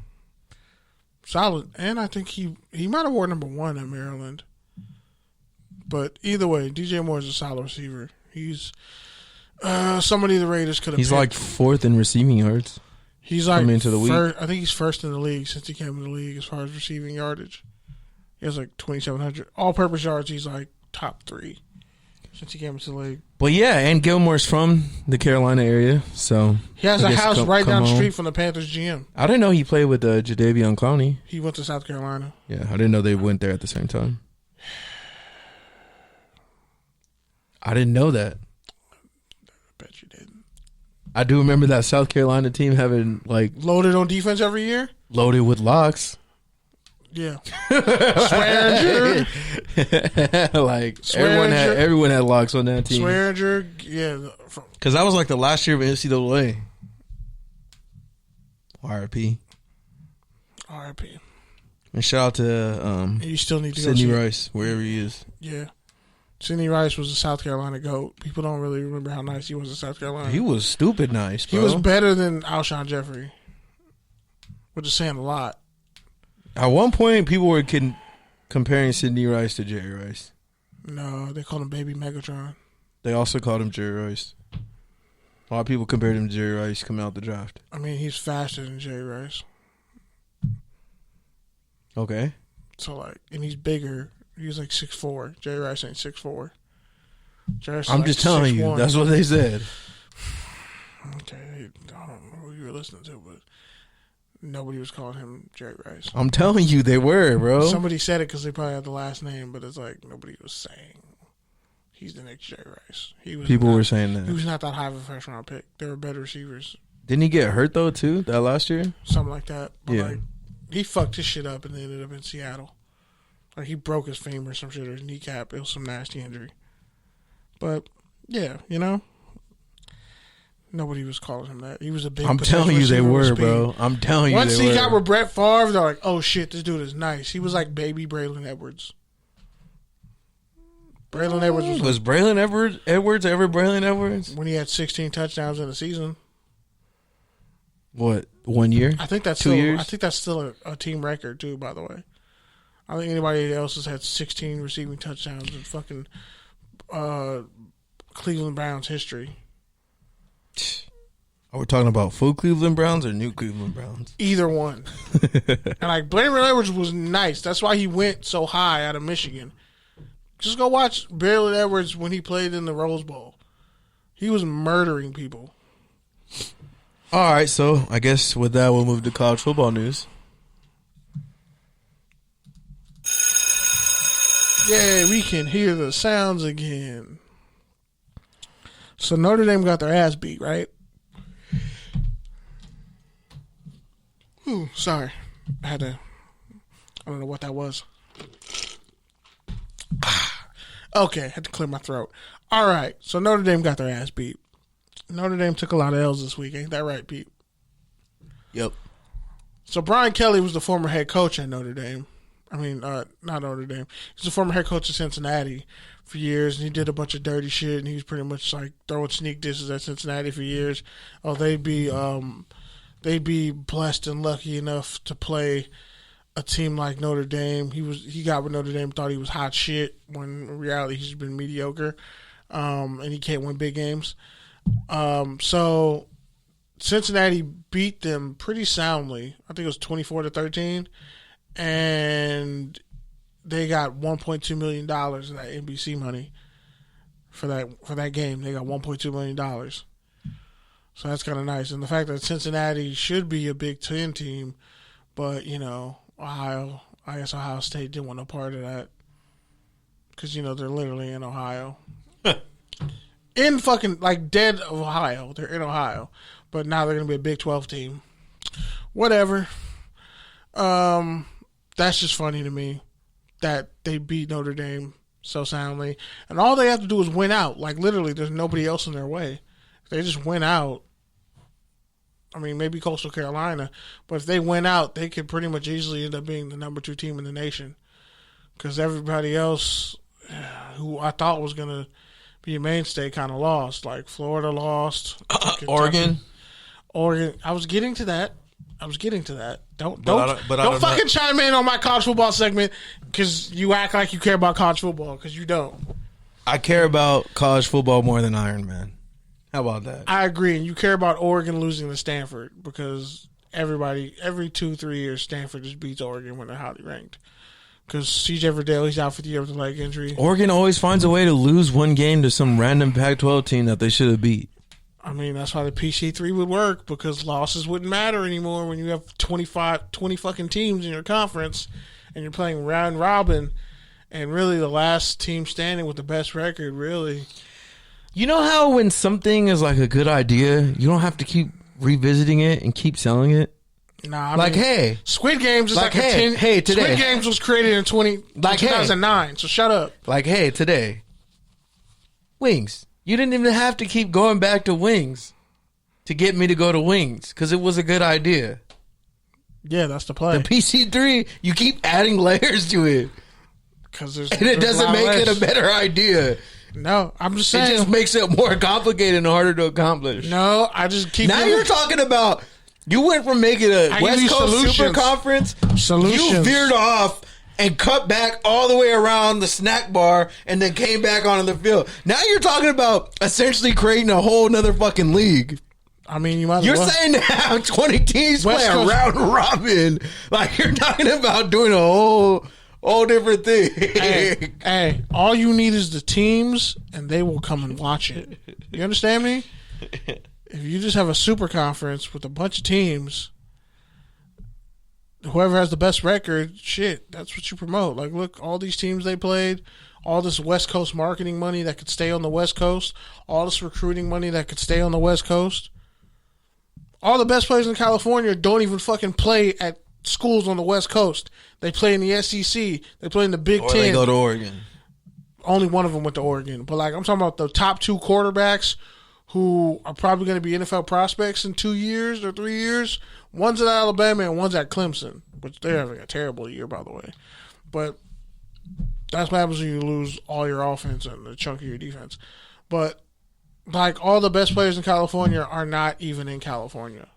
Solid. And I think he might have worn number 1 at Maryland. But either way, DJ Moore is a solid receiver. He's somebody the Raiders could have He's picked. like 4th in receiving yards. He's like into the week. I think he's 1st in the league since he came in the league as far as receiving yardage. He has like 2,700. All-purpose yards, he's like top 3 since he came into the league. But yeah, and Gilmore's from the Carolina area, so he has a house right down the street from the Panthers GM. I didn't know he played with Jadeveon Clowney. He went to South Carolina. Yeah, I didn't know they went there at the same time. I didn't know that. I bet you didn't. I do remember that South Carolina team having like loaded on defense every year. Loaded with locks. Yeah. Swearinger. Like everyone had locks on that team. Swearinger, yeah. Because that was like the last year of NCAA. RIP. RIP. And shout out to you still need to Sidney go see Rice, wherever he is. Yeah. Sidney Rice was a South Carolina GOAT. People don't really remember how nice he was in South Carolina. He was stupid nice, bro. He was better than Alshon Jeffrey, which is saying a lot. At one point, people were comparing Sidney Rice to Jerry Rice. No, they called him Baby Megatron. They also called him Jerry Rice. A lot of people compared him to Jerry Rice coming out the draft. I mean, he's faster than Jerry Rice. Okay. So, like, and he's bigger. He's like 6'4". Jerry Rice ain't 6'4". I'm just telling you. That's what they said. Okay. I don't know who you were listening to, but nobody was calling him Jerry Rice. I'm telling you, they were, bro. Somebody said it because they probably had the last name, but it's like nobody was saying he's the next Jerry Rice. People were saying that. He was not that high of a first round pick. There were better receivers. Didn't he get hurt, though, too, that last year? Something like that. But yeah. Like, he fucked his shit up and then ended up in Seattle. Like, he broke his femur or some shit, or his kneecap. It was some nasty injury. But, yeah, you know, nobody was calling him that. He was a big. I'm telling you they were, bro. I'm telling you they were. Once he got with Brett Favre, they're like, oh, shit, this dude is nice. He was like baby Braylon Edwards. Braylon Edwards was Braylon Edwards ever Braylon Edwards? When he had 16 touchdowns in a season. What, 1 year? I think that's 2 years? I think that's still a team record, too, by the way. I don't think anybody else has had 16 receiving touchdowns in fucking Cleveland Browns history. Are we talking about full Cleveland Browns or new Cleveland Browns? Either one. And like Braylon Edwards was nice. That's why he went so high out of Michigan. Just go watch Braylon Edwards when he played in the Rose Bowl. He was murdering people. All right, so I guess with that we'll move to college football news. Yay, we can hear the sounds again. So Notre Dame got their ass beat, right? Ooh, sorry. I don't know what that was. Okay, I had to clear my throat. All right, so Notre Dame got their ass beat. Notre Dame took a lot of L's this week. Ain't that right, Pete? Yep. So Brian Kelly was the former head coach at Notre Dame. I mean, not Notre Dame. He's the former head coach of Cincinnati for years, and he did a bunch of dirty shit, and he was pretty much like throwing sneak disses at Cincinnati for years. Oh, they'd be blessed and lucky enough to play a team like Notre Dame. He got with Notre Dame, thought he was hot shit, when in reality he's been mediocre, and he can't win big games. So Cincinnati beat them pretty soundly. I think it was 24-13. And they got $1.2 million of that NBC money for that game. They got $1.2 million. So that's kind of nice. And the fact that Cincinnati should be a Big Ten team, but, you know, I guess Ohio State didn't want no part of that. Because, you know, they're literally in Ohio. In fucking, like, dead Ohio. They're in Ohio. But now they're going to be a Big 12 team. Whatever. That's just funny to me that they beat Notre Dame so soundly. And all they have to do is win out. Like, literally, there's nobody else in their way. If they just win out, I mean, maybe Coastal Carolina, but if they win out, they could pretty much easily end up being the number 2 team in the nation. Because everybody else who I thought was going to be a mainstay kind of lost. Like, Florida lost. Oregon. I was getting to that. Don't fucking chime in on my college football segment because you act like you care about college football because you don't. I care about college football more than Iron Man. How about that? I agree. And you care about Oregon losing to Stanford because every 2-3 years Stanford just beats Oregon when they're highly ranked. Because CJ Verdale, he's out for the year with a leg injury. Oregon always finds a way to lose one game to some random Pac-12 team that they should have beat. I mean, that's why the PC3 would work because losses wouldn't matter anymore when you have 20 fucking teams in your conference and you're playing round robin and really the last team standing with the best record, really. You know how when something is like a good idea, you don't have to keep revisiting it and keep selling it? Nah, I Like, mean, hey, Squid Games is Like, like, hey, a 10. hey, today. Squid Games was created in 2009, so shut up. like, hey, today, Wings. You didn't even have to keep going back to Wings to get me to go to Wings because it was a good idea. Yeah, that's the play. The PC3, you keep adding layers to it, Because and it doesn't make it a better idea. No, I'm just It saying. just makes it more complicated and harder to accomplish. No, I just keep. Now you're talking about you went from making a I give West you Coast Super solutions. Conference. Solutions. You veered off and cut back all the way around the snack bar and then came back onto the field. Now you're talking about essentially creating a whole nother fucking league. I mean, you might. You're as well. saying to have 20 teams West play a Coast- round robin. Like you're talking about doing a whole different thing. Hey, all you need is the teams, and they will come and watch it. You understand me? If you just have a super conference with a bunch of teams, whoever has the best record, shit, that's what you promote. Like, look, all these teams they played, all this West Coast marketing money that could stay on the West Coast, all this recruiting money that could stay on the West Coast. All the best players in California don't even fucking play at schools on the West Coast. They play in the SEC. They play in the Big Or Ten. they go to Oregon. Only one of them went to Oregon. But, like, I'm talking about the top two quarterbacks who are probably going to be NFL prospects in 2 years or 3 years. One's at Alabama and one's at Clemson, which they're having a terrible year, by the way. But that's what happens when you lose all your offense and a chunk of your defense. But, like, all the best players in California are not even in California.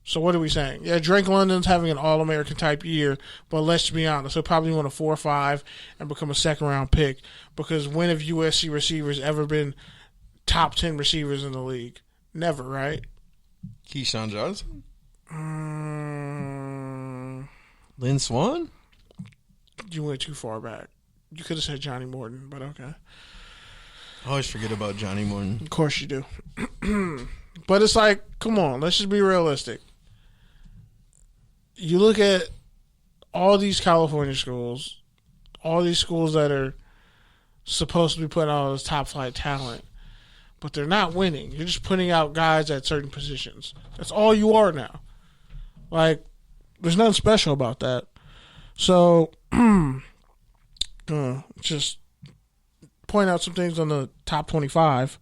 So what are we saying? Yeah, Drake London's having an All-American type year, but let's be honest, he'll probably win a 4 or 5 and become a second-round pick because when have USC receivers ever been top 10 receivers in the league? Never, right? Keyshawn Johnson? Lynn Swan? You went too far back. You could have said Johnny Morton, but okay. I always forget about Johnny Morton. Of course you do. But it's like, come on, let's just be realistic. You look at all these California schools, all these schools that are supposed to be putting out all this top flight talent, but they're not winning. You're just putting out guys at certain positions. That's all you are now. Like, there's nothing special about that. So, just point out some things on the top 25.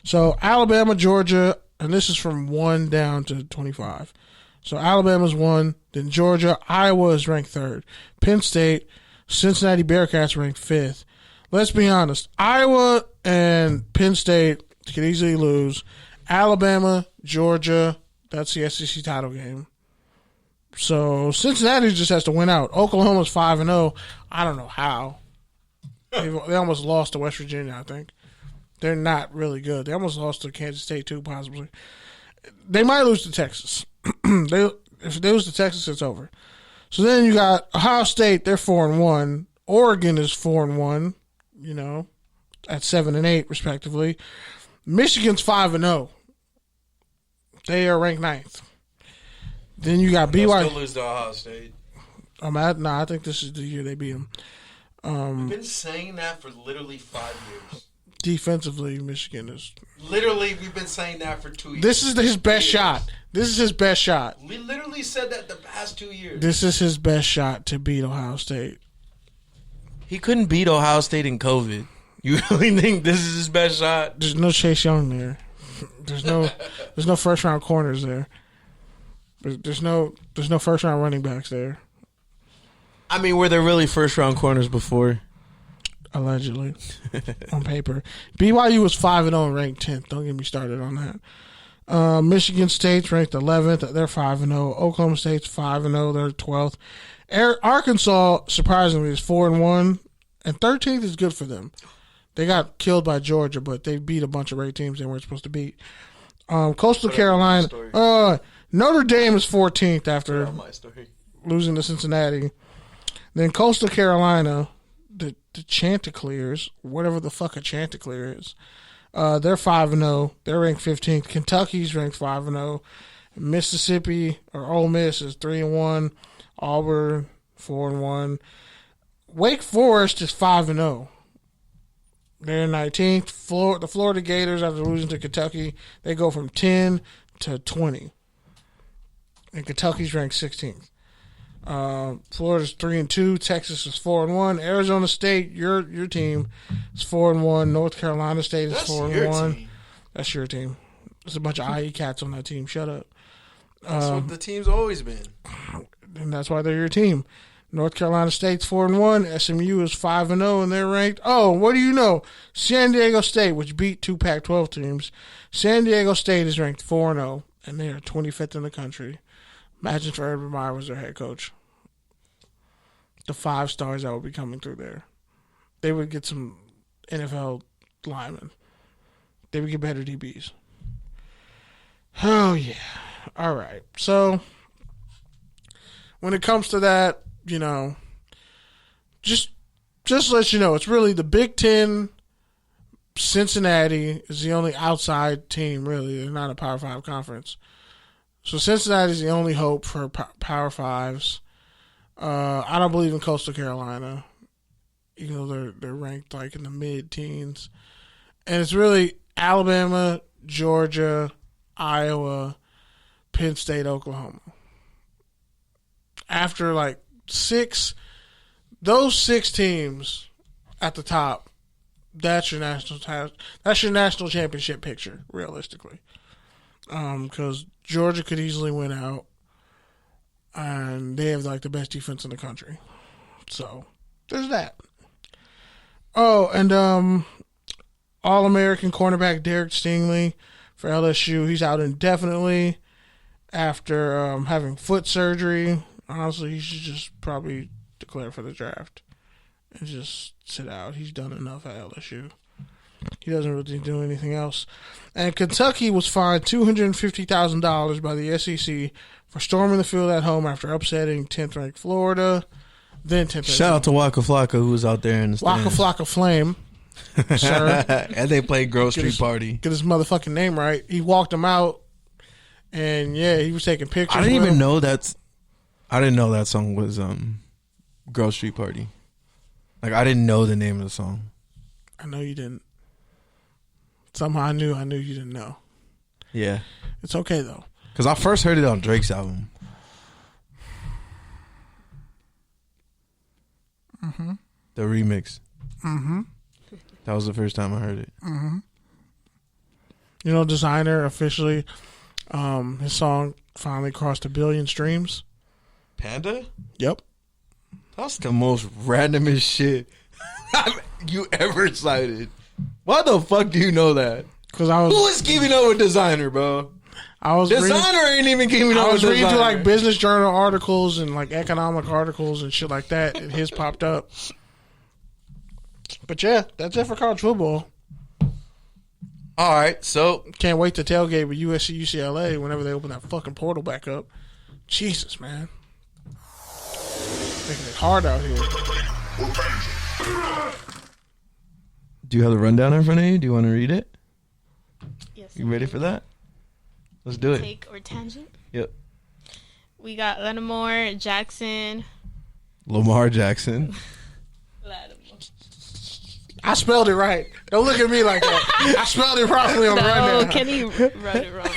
So, Alabama, Georgia, and this is from 1 down to 25. So, Alabama's 1, then Georgia, Iowa is ranked 3rd. Penn State, Cincinnati Bearcats ranked 5th. Let's be honest, Iowa and Penn State could easily lose. Alabama, Georgia, that's the SEC title game. So, Cincinnati just has to win out. Oklahoma's 5-0. I don't know how. They almost lost to West Virginia, I think. They're not really good. They almost lost to Kansas State, too, possibly. They might lose to Texas. If they lose to Texas, it's over. So then you got Ohio State, they're 4-1. Oregon is 4-1, you know, at 7-8, respectively. Michigan's 5-0. They are ranked 9th. Then you got BYU. Still lose to Ohio State. I think this is the year they beat them. I've been saying that for literally 5 years. Defensively, Michigan is. Literally, we've been saying that for 2 years. This is his best shot. This is his best shot. We literally said that the past 2 years. This is his best shot to beat Ohio State. He couldn't beat Ohio State in COVID. You really think this is his best shot? There's no Chase Young there. There's no first round corners there. There's no first round running backs there. I mean, were there really first round corners before? Allegedly, on paper. BYU was 5-0 and ranked 10th. Don't get me started on that. Michigan State's ranked 11th. They're 5-0. Oklahoma State's 5-0. They're 12th. Arkansas, surprisingly, is 4-1, and 13th is good for them. They got killed by Georgia, but they beat a bunch of great teams they weren't supposed to beat. Coastal Carolina. Notre Dame is 14th after losing to Cincinnati. Then Coastal Carolina, the Chanticleers, whatever the fuck a Chanticleer is, they're 5-0. They're ranked 15th. Kentucky's ranked 5-0. Mississippi or Ole Miss is 3-1. Auburn 4-1. Wake Forest is 5-0. They're 19th. The Florida Gators, after losing to Kentucky, they go from 10 to 20. And Kentucky's ranked 16th. Florida's 3-2. Texas is 4-1. Arizona State, your team, is 4-1. North Carolina State is 4-1. That's your team. There's a bunch of IE cats on that team. Shut up. That's what the team's always been. And that's why they're your team. North Carolina State's 4-1. SMU is 5-0, and they're ranked. Oh, what do you know? San Diego State, which beat 2 Pac-12 teams. San Diego State is ranked 4-0, and they are 25th in the country. Imagine if Urban Meyer was their head coach. The 5 stars that would be coming through there. They would get some NFL linemen. They would get better DBs. Oh, yeah. All right. So, when it comes to that, you know, just to let you know, it's really the Big Ten. Cincinnati is the only outside team, really. They're not a Power 5 conference. So Cincinnati is the only hope for Power 5s. I don't believe in Coastal Carolina, even though they're ranked like in the mid-teens. And it's really Alabama, Georgia, Iowa, Penn State, Oklahoma. After like those 6 teams at the top, that's your national championship picture, realistically. Because Georgia could easily win out, and they have like the best defense in the country. So there's that. Oh, and All-American cornerback Derek Stingley for LSU. He's out indefinitely after having foot surgery. Honestly, he should just probably declare for the draft and just sit out. He's done enough at LSU. He doesn't really do anything else. And Kentucky was fined $250,000 by the SEC for storming the field at home after upsetting 10th-ranked Florida. Then 10th. Shout out to Waka Flaka, who was out there in the stands. Waka Flaka Flame, sir. And they played Grove Street Party. Get his motherfucking name right. He walked him out, and yeah, he was taking pictures. I didn't know that song was Grove Street Party. Like, I didn't know the name of the song. I know you didn't. Somehow I knew you didn't know. Yeah. It's okay, though. Because I first heard it on Drake's album. Mm-hmm. The remix. Mm-hmm. That was the first time I heard it. Mm-hmm. You know, Designer officially, his song finally crossed 1 billion streams. Panda? Yep. That's the most randomest shit you ever cited. Why the fuck do you know that? Because I was. Who is keeping up with Designer, bro? Designer ain't even keeping up with Designer. I was reading through like business journal articles and like economic articles and shit like that, and his popped up. But yeah, that's it for college football. All right, so can't wait to tailgate with USC UCLA whenever they open that fucking portal back up. Jesus, man, making it hard out here. Do you have the rundown in front of you? Do you want to read it? Yes. You ready for that? Let's do it. Take or tangent? Yep. We got Lattimore Jackson. Lamar Jackson. Lattimore. I spelled it right. Don't look at me like that. I spelled it properly on the rundown. No, Kenny wrote it wrong.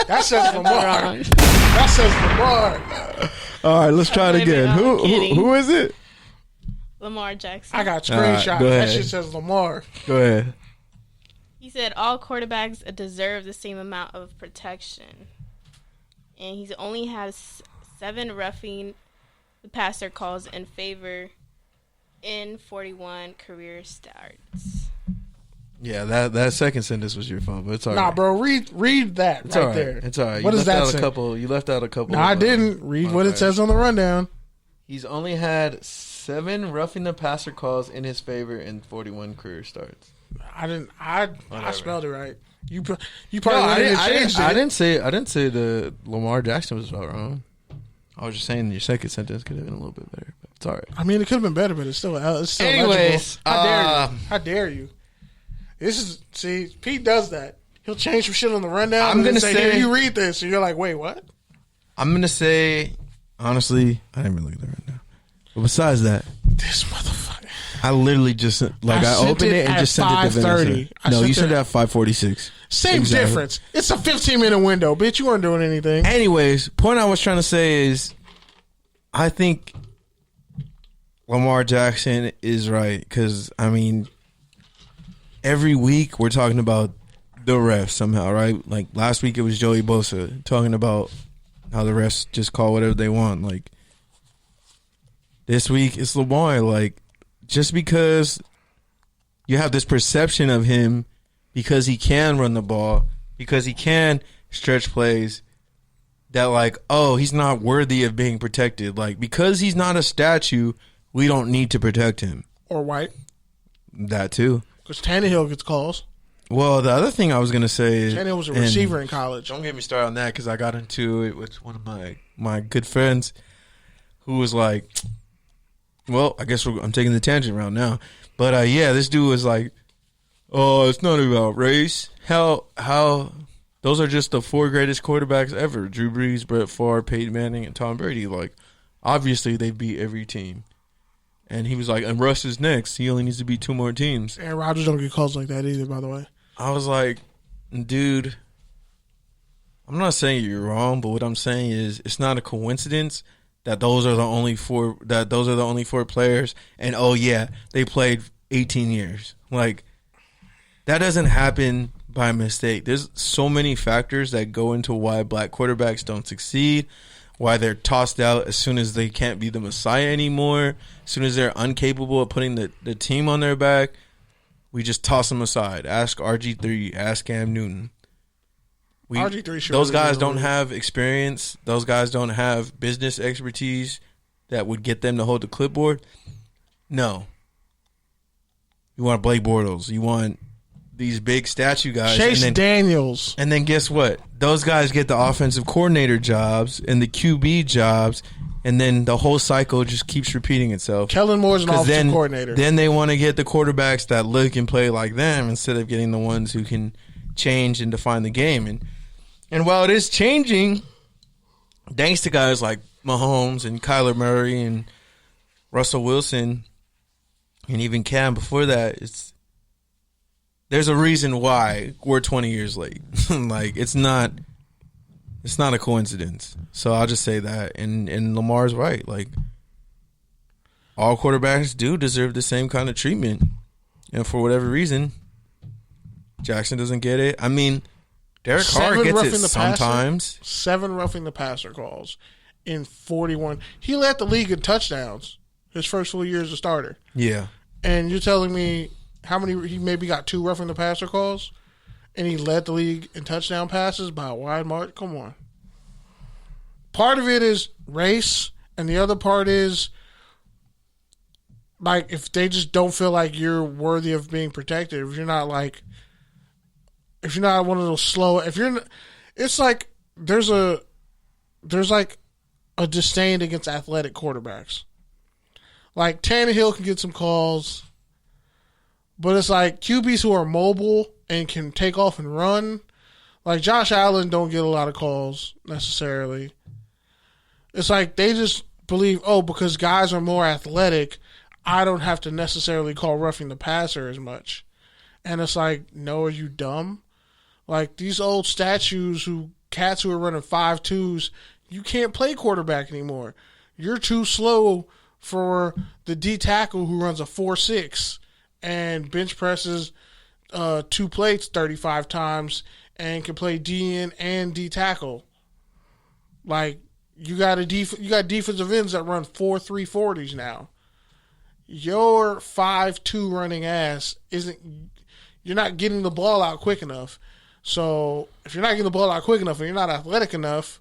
That says Lamar. That says Lamar. All right, let's try it again. Who is it? Lamar Jackson. I got screenshot. That shit says Lamar. Go ahead. He said all quarterbacks deserve the same amount of protection. And he's only has 7 roughing the passer calls in favor in 41 career starts. Yeah, that second sentence was your fault, but it's all right. Nah, bro, read that it's right all right. there. It's all right. What does that say? You left out a couple. No, I didn't. Read what it says on the rundown. He's only had 7 roughing the passer calls in his favor in 41 career starts. I didn't. I spelled it right. You probably I didn't say the Lamar Jackson was spelled wrong. I was just saying your second sentence could have been a little bit better, but it's all right. I mean, it could have been better, but it's still anyways. Legible. How dare you? Pete does that. He'll change some shit on the rundown. I'm gonna say, here, you read this, and you're like, wait, what? I'm gonna say, honestly, I didn't even look at the rundown. But besides that, this motherfucker. I literally just I opened it and just sent it to Vanessa. No, you sent it at 5:46. Same difference. It's a 15-minute window, bitch. You weren't doing anything. Anyways, point I was trying to say is, I think Lamar Jackson is right because every week we're talking about the refs somehow, right? Like last week it was Joey Bosa talking about how the refs just call whatever they want. Like this week it's Lamar. Like just because you have this perception of him because he can run the ball, because he can stretch plays, that like, oh, he's not worthy of being protected. Like because he's not a statue, we don't need to protect him. Or white. That too. Because Tannehill gets calls. Well, the other thing I was going to say is... Tannehill was a receiver in college. Don't get me started on that because I got into it with one of my good friends who was like, well, I guess I'm taking the tangent route now. But, yeah, this dude was like, oh, it's not about race. How those are just the 4 greatest quarterbacks ever. Drew Brees, Brett Favre, Peyton Manning, and Tom Brady. Like, obviously they beat every team. And he was like, and Russ is next. He only needs to beat 2 more teams. And Rodgers don't get calls like that either, by the way. I was like, dude, I'm not saying you're wrong, but what I'm saying is it's not a coincidence that those are the only 4 players, and oh yeah, they played 18 years. Like that doesn't happen by mistake. There's so many factors that go into why black quarterbacks don't succeed, why they're tossed out as soon as they can't be the Messiah anymore, as soon as they're incapable of putting the team on their back. We just toss them aside. Ask RG3. Ask Cam Newton. RG3 sure those guys don't have experience. Those guys don't have business expertise that would get them to hold the clipboard. No. You want Blake Bortles. You want these big statue guys. Chase Daniels. And then guess what? Those guys get the offensive coordinator jobs and the QB jobs. And then the whole cycle just keeps repeating itself. Kellen Moore's an offensive coordinator. Then they want to get the quarterbacks that look and play like them instead of getting the ones who can change and define the game. And while it is changing, thanks to guys like Mahomes and Kyler Murray and Russell Wilson and even Cam before that, there's a reason why we're 20 years late. Like it's not a coincidence. So I'll just say that. And Lamar's right. Like, all quarterbacks do deserve the same kind of treatment. And for whatever reason, Jackson doesn't get it. I mean, Derek Carr gets it sometimes. 7 roughing the passer calls in 41. He led the league in touchdowns his first full year as a starter. Yeah. And you're telling me how many he maybe got 2 roughing the passer calls? And he led the league in touchdown passes by a wide margin. Come on. Part of it is race, and the other part is, like, if they just don't feel like you're worthy of being protected, if you're not one of those slow, it's like there's like a disdain against athletic quarterbacks. Like, Tannehill can get some calls, but it's like QBs who are mobile and can take off and run. Like Josh Allen don't get a lot of calls necessarily. It's like they just believe, because guys are more athletic, I don't have to necessarily call roughing the passer as much. And it's like, no, are you dumb? Like these old statues cats who are running 5.2s, you can't play quarterback anymore. You're too slow for the D tackle who runs a 4.6 and bench presses 2 plates 35 times and can play DN and D tackle. Like you got defensive ends that run 4.3 40s now. Your 5.2 running ass you're not getting the ball out quick enough. So if you're not getting the ball out quick enough and you're not athletic enough,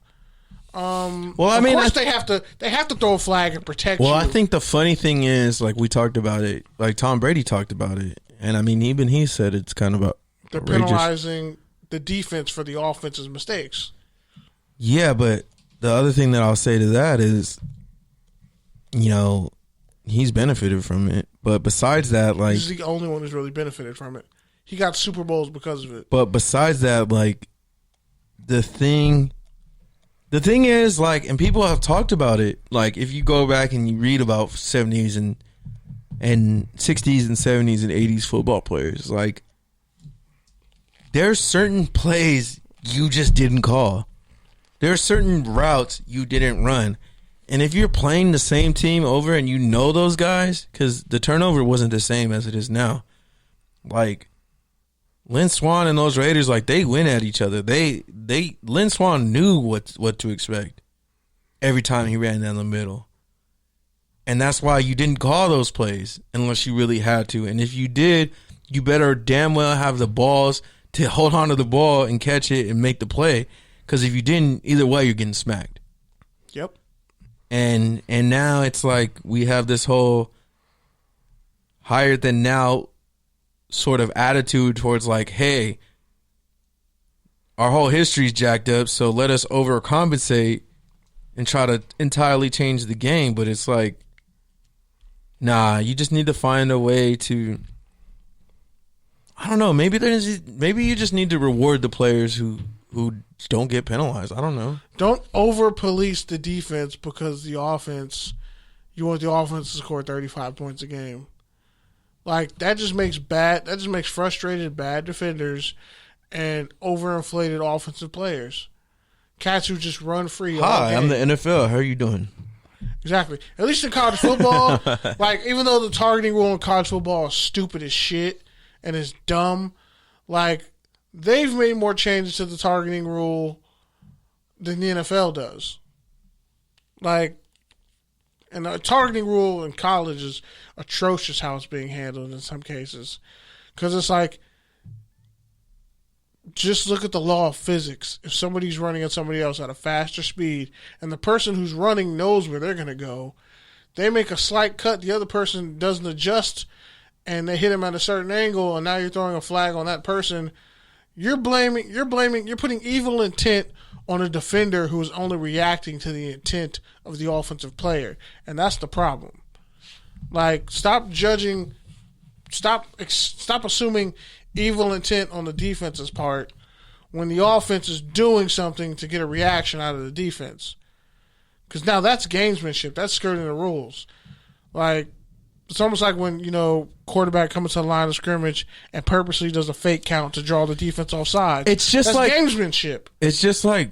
of course they have to throw a flag and protect you. Well, I think the funny thing is, like we talked about it, like Tom Brady talked about it, and I mean even he said it's kind of they're penalizing the defense for the offense's mistakes. Yeah, but the other thing that I'll say to that is, he's benefited from it. But besides that, like he's the only one who's really benefited from it. He got Super Bowls because of it. But besides that, like the thing is, like, and people have talked about it, like if you go back and you read about 70s and and 60s and 70s and 80s football players. Like, there's certain plays you just didn't call. There are certain routes you didn't run. And if you're playing the same team over and you know those guys, because the turnover wasn't the same as it is now. Like, Lynn Swann and those Raiders, like, they win at each other. Lynn Swann knew what to expect every time he ran down the middle. And that's why you didn't call those plays unless you really had to. And if you did, you better damn well have the balls to hold on to the ball and catch it and make the play. Because if you didn't, either way, you're getting smacked. Yep. And now it's like we have this whole higher than now sort of attitude towards like, hey, our whole history's jacked up, so let us overcompensate and try to entirely change the game. But it's like, nah, you just need to find a way to, I don't know, maybe you just need to reward the players who don't get penalized. I don't know. Don't over police the defense because the offense, you want the offense to score 35 points a game. Like, that just makes frustrated bad defenders and overinflated offensive players. Cats who just run free. Hi, I'm the NFL. How are you doing? Exactly. At least in college football, like, even though the targeting rule in college football is stupid as shit and is dumb, like, they've made more changes to the targeting rule than the NFL does. Like, and the targeting rule in college is atrocious how it's being handled in some cases. Because it's like, just look at the law of physics. If somebody's running at somebody else at a faster speed and the person who's running knows where they're going to go, they make a slight cut, the other person doesn't adjust, and they hit him at a certain angle, and now you're throwing a flag on that person. You're putting evil intent on a defender who is only reacting to the intent of the offensive player. And that's the problem. Like, stop assuming evil intent on the defense's part when the offense is doing something to get a reaction out of the defense. Because now that's gamesmanship. That's skirting the rules. Like, it's almost like when, quarterback comes to the line of scrimmage and purposely does a fake count to draw the defense offside. That's gamesmanship. It's just like,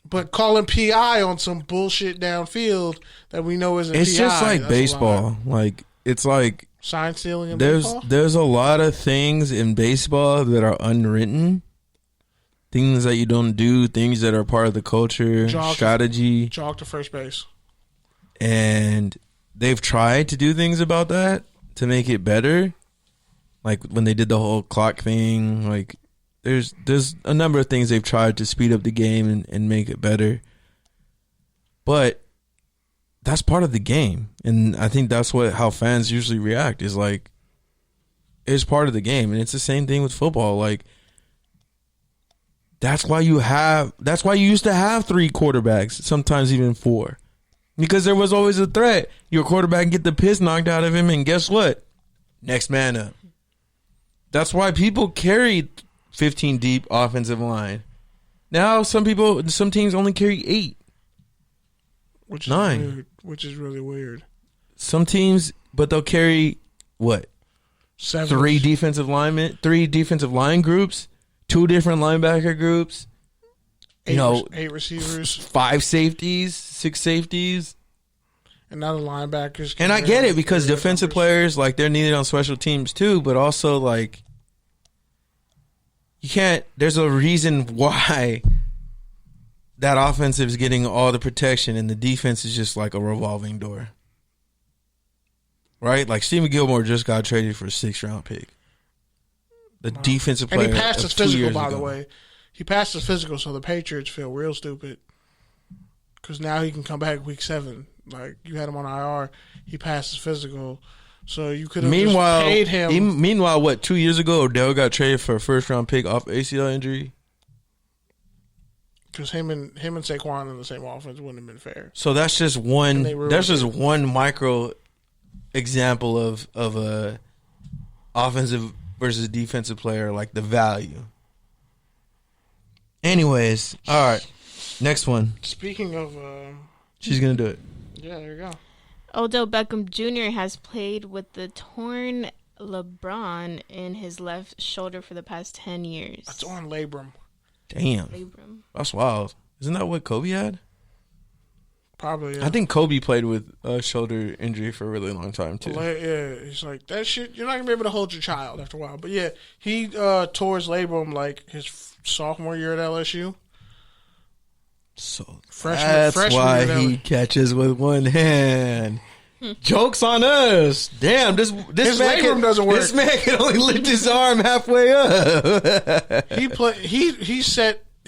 but calling PI on some bullshit downfield that we know isn't PI. It's just like baseball. Like, it's like sign stealing in baseball. There's a lot of things in baseball that are unwritten. Things that you don't do, things that are part of the culture, strategy. Jog to first base. And they've tried to do things about that to make it better. Like when they did the whole clock thing, like there's a number of things they've tried to speed up the game and make it better. But that's part of the game. And I think that's how fans usually react, is like, it's part of the game. And it's the same thing with football. Like, that's why you used to have 3 quarterbacks, sometimes even 4. Because there was always a threat. Your quarterback can get the piss knocked out of him, and guess what? Next man up. That's why people carried 15 deep offensive line. Now some teams only carry 8. Which is 9. weird, which is really weird. Some teams, but they'll carry what? 7. 3 defensive linemen, 3 defensive line groups, 2 different linebacker groups. 8 receivers, 5 safeties, 6 safeties. And now the linebackers. And I get it, because defensive players, like, they're needed on special teams too, but also, like, you can't, there's a reason why that offensive is getting all the protection and the defense is just like a revolving door. Right? Like, Stephon Gilmore just got traded for a 6th-round pick. The defensive player. And he passed his physical, by the way. He passed his physical, so the Patriots feel real stupid. Because now he can come back week 7. Like, you had him on IR. He passed his physical. So you could have just paid him. Meanwhile, 2 years ago, Odell got traded for a 1st-round pick off ACL injury? Because him and Saquon in the same offense wouldn't have been fair. So that's just one. That's just one micro example of a offensive versus defensive player, like the value. Anyways, all right. Next one. Speaking of, she's gonna do it. Yeah, there you go. Odell Beckham Jr. has played with the torn labrum in his left shoulder for the past 10 years. A torn labrum. Damn. Labrum. That's wild. Isn't that what Kobe had? Probably, yeah. I think Kobe played with a shoulder injury for a really long time, too. Yeah, he's like, that shit, you're not going to be able to hold your child after a while. But yeah, he tore his labrum like his sophomore year at LSU. So Freshman why year at he catches with one hand. Joke's on us. Damn, this his man labrum doesn't work. This man can only lift his arm halfway up. He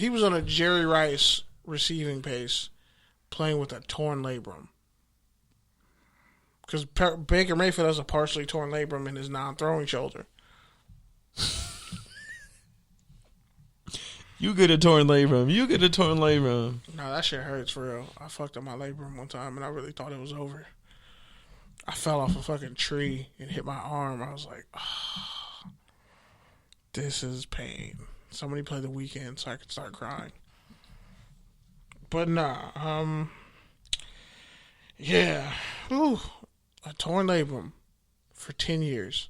was on a Jerry Rice receiving pace playing with a torn labrum. Because Baker Mayfield has a partially torn labrum in his non-throwing shoulder. You get a torn labrum. No, that shit hurts for real. I fucked up my labrum one time and I really thought it was over. I fell off a fucking tree and hit my arm. I was like, oh, this is pain. Somebody play The Weeknd so I could start crying. But nah, yeah. Ooh, a torn labrum for 10 years.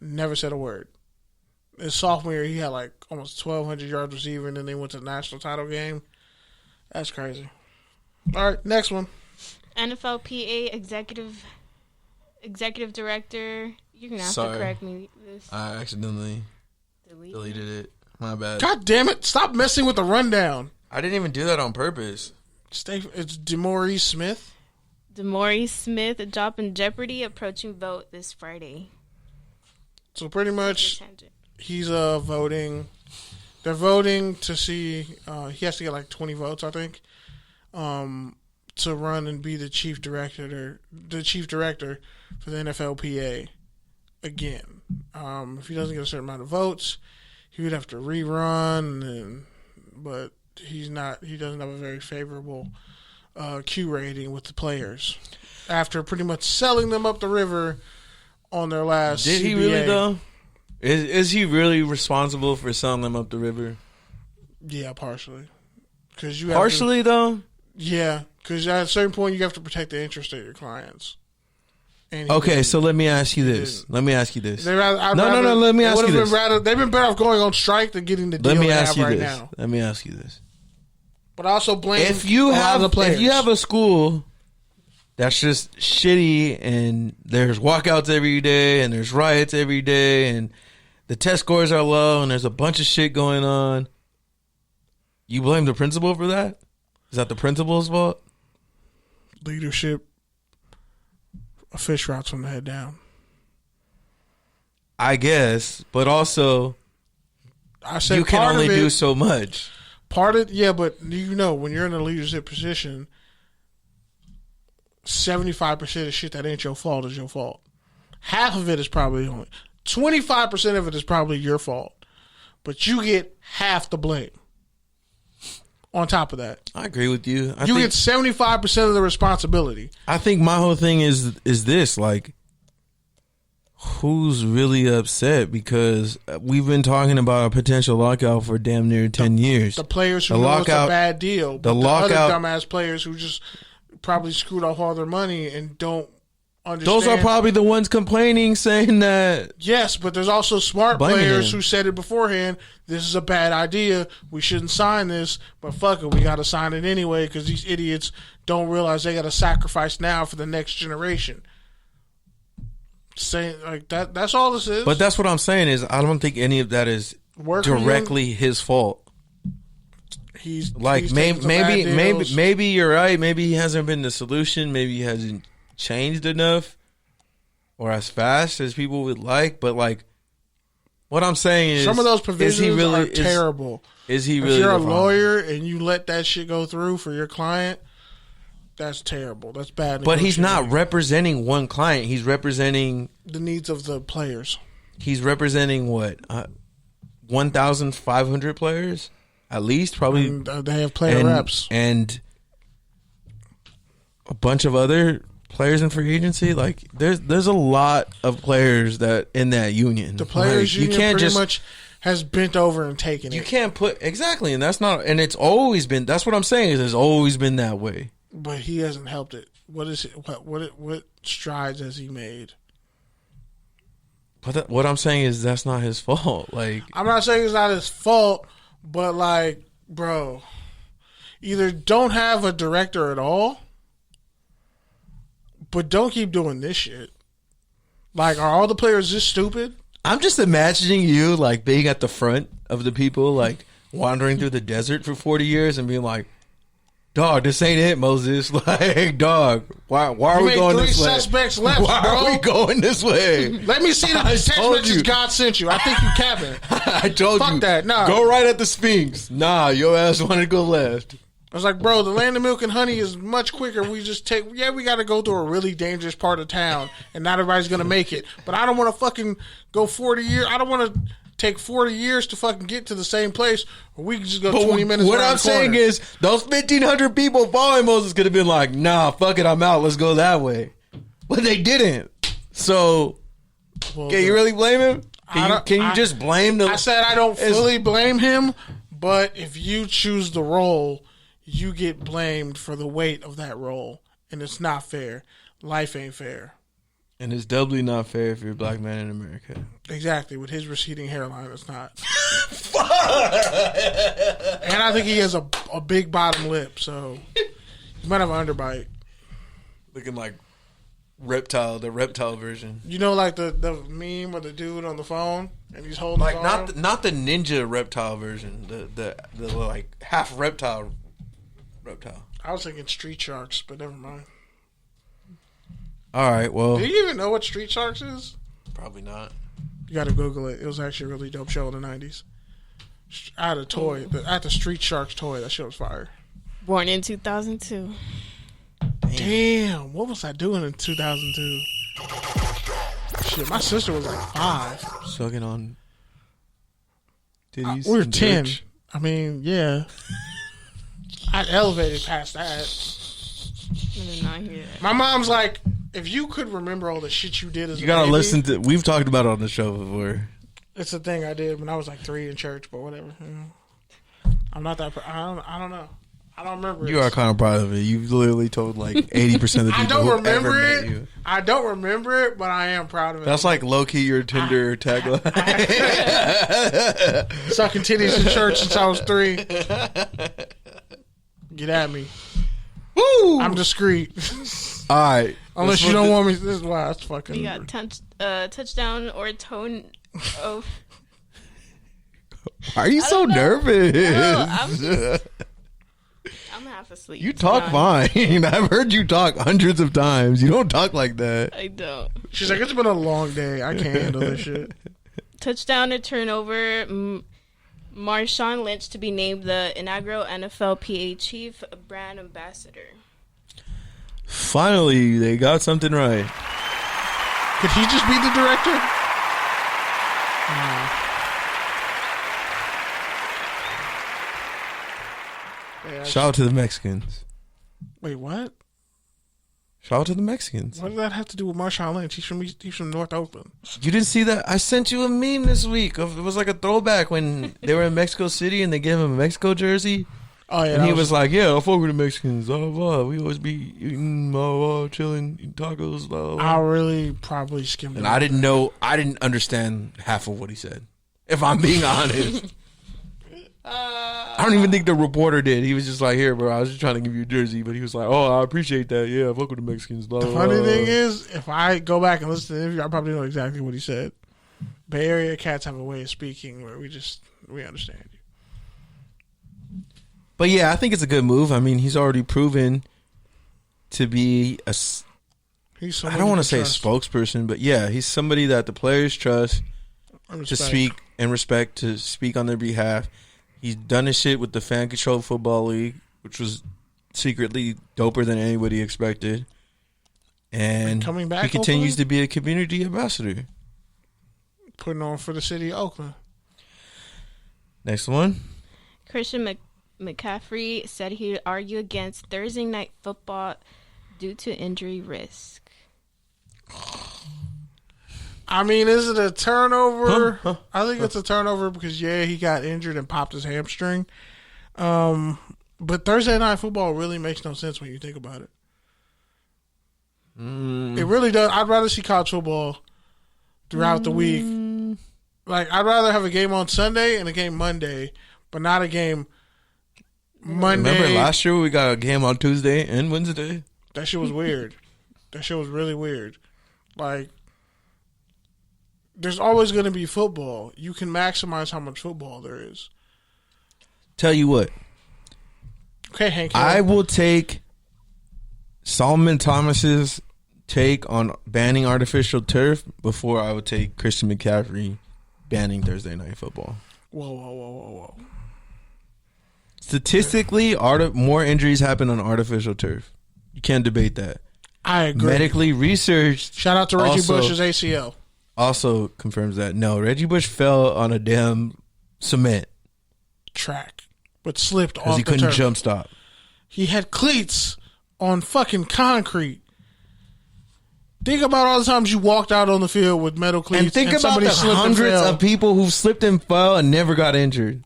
Never said a word. His sophomore year, he had like almost 1,200 yards receiving, and then they went to the national title game. That's crazy. All right, next one. NFLPA executive director. You're gonna have to correct me. I accidentally deleted it. My bad. God damn it! Stop messing with the rundown. I didn't even do that on purpose. It's DeMaurice Smith. DeMaurice Smith, a job in jeopardy, approaching vote this Friday. So pretty much, he's voting. They're voting to see. He has to get like 20 votes, I think, to run and be the chief director for the NFLPA again. If he doesn't get a certain amount of votes, he would have to rerun. But he's not. He doesn't have a very favorable Q rating with the players after pretty much selling them up the river on their last. Did he really though? Is he really responsible for selling them up the river? Yeah, partially. Because though. Yeah, because at a certain point you have to protect the interest of your clients. Okay, so let me ask you this. Let me ask you this. No. Let me ask you this. They've been better off going on strike than getting the deal they have right now. Let me ask you this. But I also blame if you have the players. If you have a school that's just shitty and there's walkouts every day and there's riots every day and the test scores are low and there's a bunch of shit going on, you blame the principal for that? Is that the principal's fault? Leadership, a fish routes from the head down. I guess, but also I said you can only do so much. But when you're in a leadership position, 75% of shit that ain't your fault is your fault. Half of it is probably 25% of it is probably your fault, but you get half the blame. On top of that, I agree with you. You get 75% of the responsibility. I think my whole thing is this, like, who's really upset? Because we've been talking about a potential lockout for damn near 10 years. The players who know it's a bad deal. But the other dumbass players who just probably screwed off all their money and don't understand. Those are probably the ones complaining, saying that. Yes, but there's also smart players who said it beforehand. This is a bad idea. We shouldn't sign this, but fuck it, we got to sign it anyway because these idiots don't realize they got to sacrifice now for the next generation. Saying like that. That's all this is. But that's what I'm saying is I don't think any of that is directly his fault. He's maybe you're right. Maybe he hasn't been the solution. Maybe he hasn't changed enough or as fast as people would like. But like, what I'm saying is some of those provisions are terrible. Is he really? If you're a lawyer and you let that shit go through for your client, that's terrible. That's bad. But he's not representing one client. He's representing the needs of the players. He's representing what? 1,500 players? At least, probably. And they have player reps. And a bunch of other players in free agency. Like, there's a lot of players that in that union. The players union pretty much has bent over and taken it. You can't put... Exactly, and that's not... And it's always been... That's what I'm saying, is it's always been that way. but he hasn't helped it. What strides has he made? But what I'm saying is that's not his fault. Like, I'm not saying it's not his fault, but like, bro, either don't have a director at all, but don't keep doing this shit. Like, are all the players this stupid? I'm just imagining you like being at the front of the people, like wandering through the desert for 40 years and being like, dog, this ain't it, Moses. Like, dog, why are we going this way? 3 suspects left, why bro. are we going this way? Let me see the text messages God sent you. I think you capping. I told you. Fuck that. Nah. Go right at the Sphinx. Nah, your ass wanted to go left. I was like, bro, the land of milk and honey is much quicker. We just we got to go through a really dangerous part of town, and not everybody's going to make it. But I don't want to fucking go 40 years. I don't want to take 40 years to fucking get to the same place, or we can just go 20 minutes What around I'm the corner. saying is, those 1,500 people following Moses could have been like, nah, fuck it, I'm out. Let's go that way. But they didn't. So, Well, can you really blame him? Can you just blame the... I said I don't fully blame him, but if you choose the role, you get blamed for the weight of that role, and it's not fair. Life ain't fair. And it's doubly not fair if you're a black man in America. Exactly. With his receding hairline, it's not. And I think he has a big bottom lip, so he might have an underbite. Looking like reptile, the reptile version. You know, like the meme of the dude on the phone, and he's holding Like his arm? not the ninja reptile version, the like half reptile. I was thinking Street Sharks, but never mind. All right, well, Do you even know what Street Sharks is? probably not. You got to Google it. It was actually a really dope show in the 90s. I had a toy. I had the Street Sharks toy. That shit was fire. Born in 2002. Damn, what was I doing in 2002? Shit, my sister was like 5. Sucking on titties. We were and 10. church. I mean, yeah. I elevated past that. I did not hear that. My mom's like, if you could remember all the shit you did as You a gotta baby, listen to. We've talked about it on the show before. It's a thing I did when I was like 3 in church, but whatever. You know. I'm not that. I don't know. I don't remember. You are kind of proud of it. You've literally told like 80% of the people I don't who remember ever it. met you. I don't remember it, but I am proud of it. That's like low key your Tinder tagline. Sucking titties in church since I was 3. Get at me. Woo! I'm discreet. All right. Unless you don't want me. This is why that's fucking. You got touchdown or tone. Oh, Why are you so know. nervous? No, I'm half asleep. You talk tonight. fine. I've heard you talk hundreds of times. You don't talk like that. I don't. She's like, it's been a long day. I can't handle this shit. Touchdown or turnover. Marshawn Lynch to be named the inaugural NFL PA Chief Brand Ambassador. Finally, they got something right. Could he just be the director? No. Yeah, Shout out to the Mexicans. wait, what? Shout out to the Mexicans. What does that have to do with Marshawn Lynch? He's from North Oakland. You didn't see that? I sent you a meme this week. It was like a throwback when they were in Mexico City and they gave him a Mexico jersey. Oh yeah, And he was like, "Yeah, I'll fuck with the Mexicans. Blah, blah. We always be eating, chilling, eating tacos." Blah, blah. I really probably skimmed. And over I didn't that. know. I didn't understand half of what he said. If I'm being honest, I don't even think the reporter did. He was just like, "Here, bro. I was just trying to give you a jersey," but he was like, "Oh, I appreciate that. Yeah, I fuck with the Mexicans." Blah, The blah, funny blah. thing is, if I go back and listen to the interview, I probably know exactly what he said. Bay Area cats have a way of speaking where we understand you. But yeah, I think it's a good move. I mean, he's already proven to be a. He's I don't want to say a spokesperson, but yeah, he's somebody that the players trust to speak and respect, to speak on their behalf. He's done his shit with the Fan Controlled Football League, which was secretly doper than anybody expected. And coming back, he continues hopefully? to be a community ambassador. Putting on for the city of Oakland. Next one. Christian McCaffrey said he would argue against Thursday night football due to injury risk. I mean, is it a turnover? I think Huh. it's a turnover because he got injured and popped his hamstring. But Thursday night football really makes no sense when you think about it. It really does. I'd rather see college football throughout the week. Like, I'd rather have a game on Sunday and a game Monday, but not a game Monday. Remember last year we got a game on Tuesday and Wednesday? That shit was weird. That shit was really weird. Like, there's always going to be football. You can maximize how much football there is. Tell you what. Okay, Hank. I will take Solomon Thomas's take on banning artificial turf before I would take Christian McCaffrey banning Thursday night football. Whoa. Statistically, more injuries happen on artificial turf. You can't debate that. I agree. Medically researched. Shout out to Reggie Bush's ACL. Also confirms that. No, Reggie Bush fell on a damn cement track, but slipped off the turf. Because he couldn't jump stop. He had cleats on fucking concrete. Think about all the times you walked out on the field with metal cleats. And think about the hundreds of people who slipped and fell and never got injured.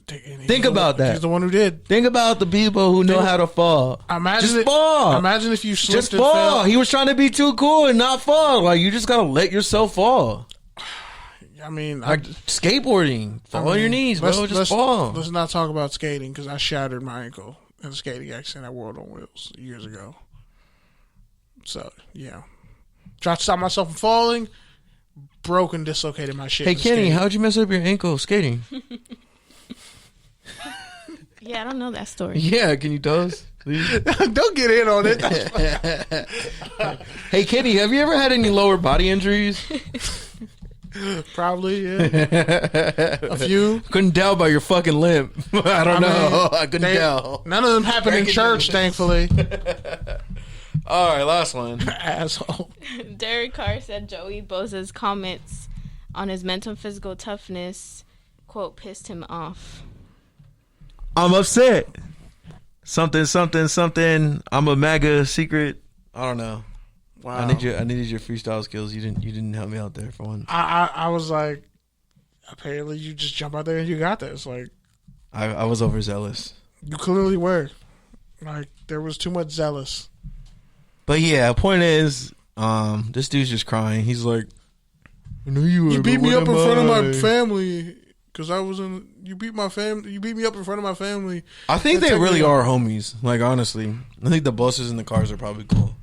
Think about that. He's the one who did. Think about the people who know how to fall. Just fall. Imagine if you slipped and fall. Fell. He was trying to be too cool and not fall. Like, you just got to let yourself fall. I mean, like skateboarding. Fall on your knees, bro. Just fall. Let's not talk about skating because I shattered my ankle in a skating accident at World on Wheels years ago. So, yeah. Tried to stop myself from falling, broke and dislocated my shit. Hey, Kenny, how'd you mess up your ankle skating? Yeah, I don't know that story. Yeah, can you tell us, please? Don't get in on it. Hey, Kenny, have you ever had any lower body injuries? Probably, yeah. A few. Couldn't tell by your fucking limp. I don't know. I couldn't tell. None of them happened in church, thankfully. All right, last one. Asshole. Derek Carr said Joey Bosa's comments on his mental and physical toughness, quote, pissed him off. I'm upset. Something. I'm a MAGA secret. I don't know. Wow. I needed your freestyle skills. You didn't help me out there for once. I was like, apparently you just jump out there and you got this. Like, I was overzealous. You clearly were. Like, there was too much zealous. But yeah, point is, this dude's just crying. He's like, I knew you were. You beat me up in front of my family because I was in. You beat my family. You beat me up in front of my family. I think they really are homies. Like, honestly, I think the Bosas and the Cars are probably cool.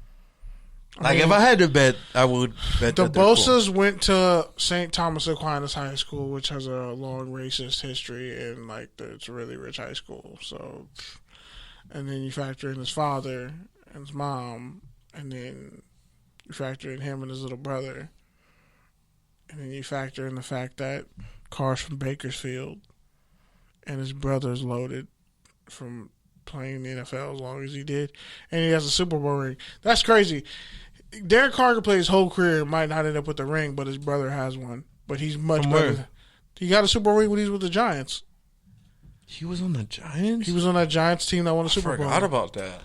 Like, if I had to bet, I would bet the that they're Bosas cool. Went to St. Thomas Aquinas High School, which has a long racist history, and like it's a really rich high school. So, and then you factor in his father and his mom, and then you factor in him and his little brother, and then you factor in the fact that Carr's from Bakersfield, and his brother's loaded from playing in the NFL as long as he did, and he has a Super Bowl ring. That's crazy. Derek Carr could play his whole career and might not end up with the ring, but his brother has one. But he's much better. He got a Super Bowl ring when he was with the Giants. He was on the Giants? He was on that Giants team that won the Super Bowl. I forgot about that.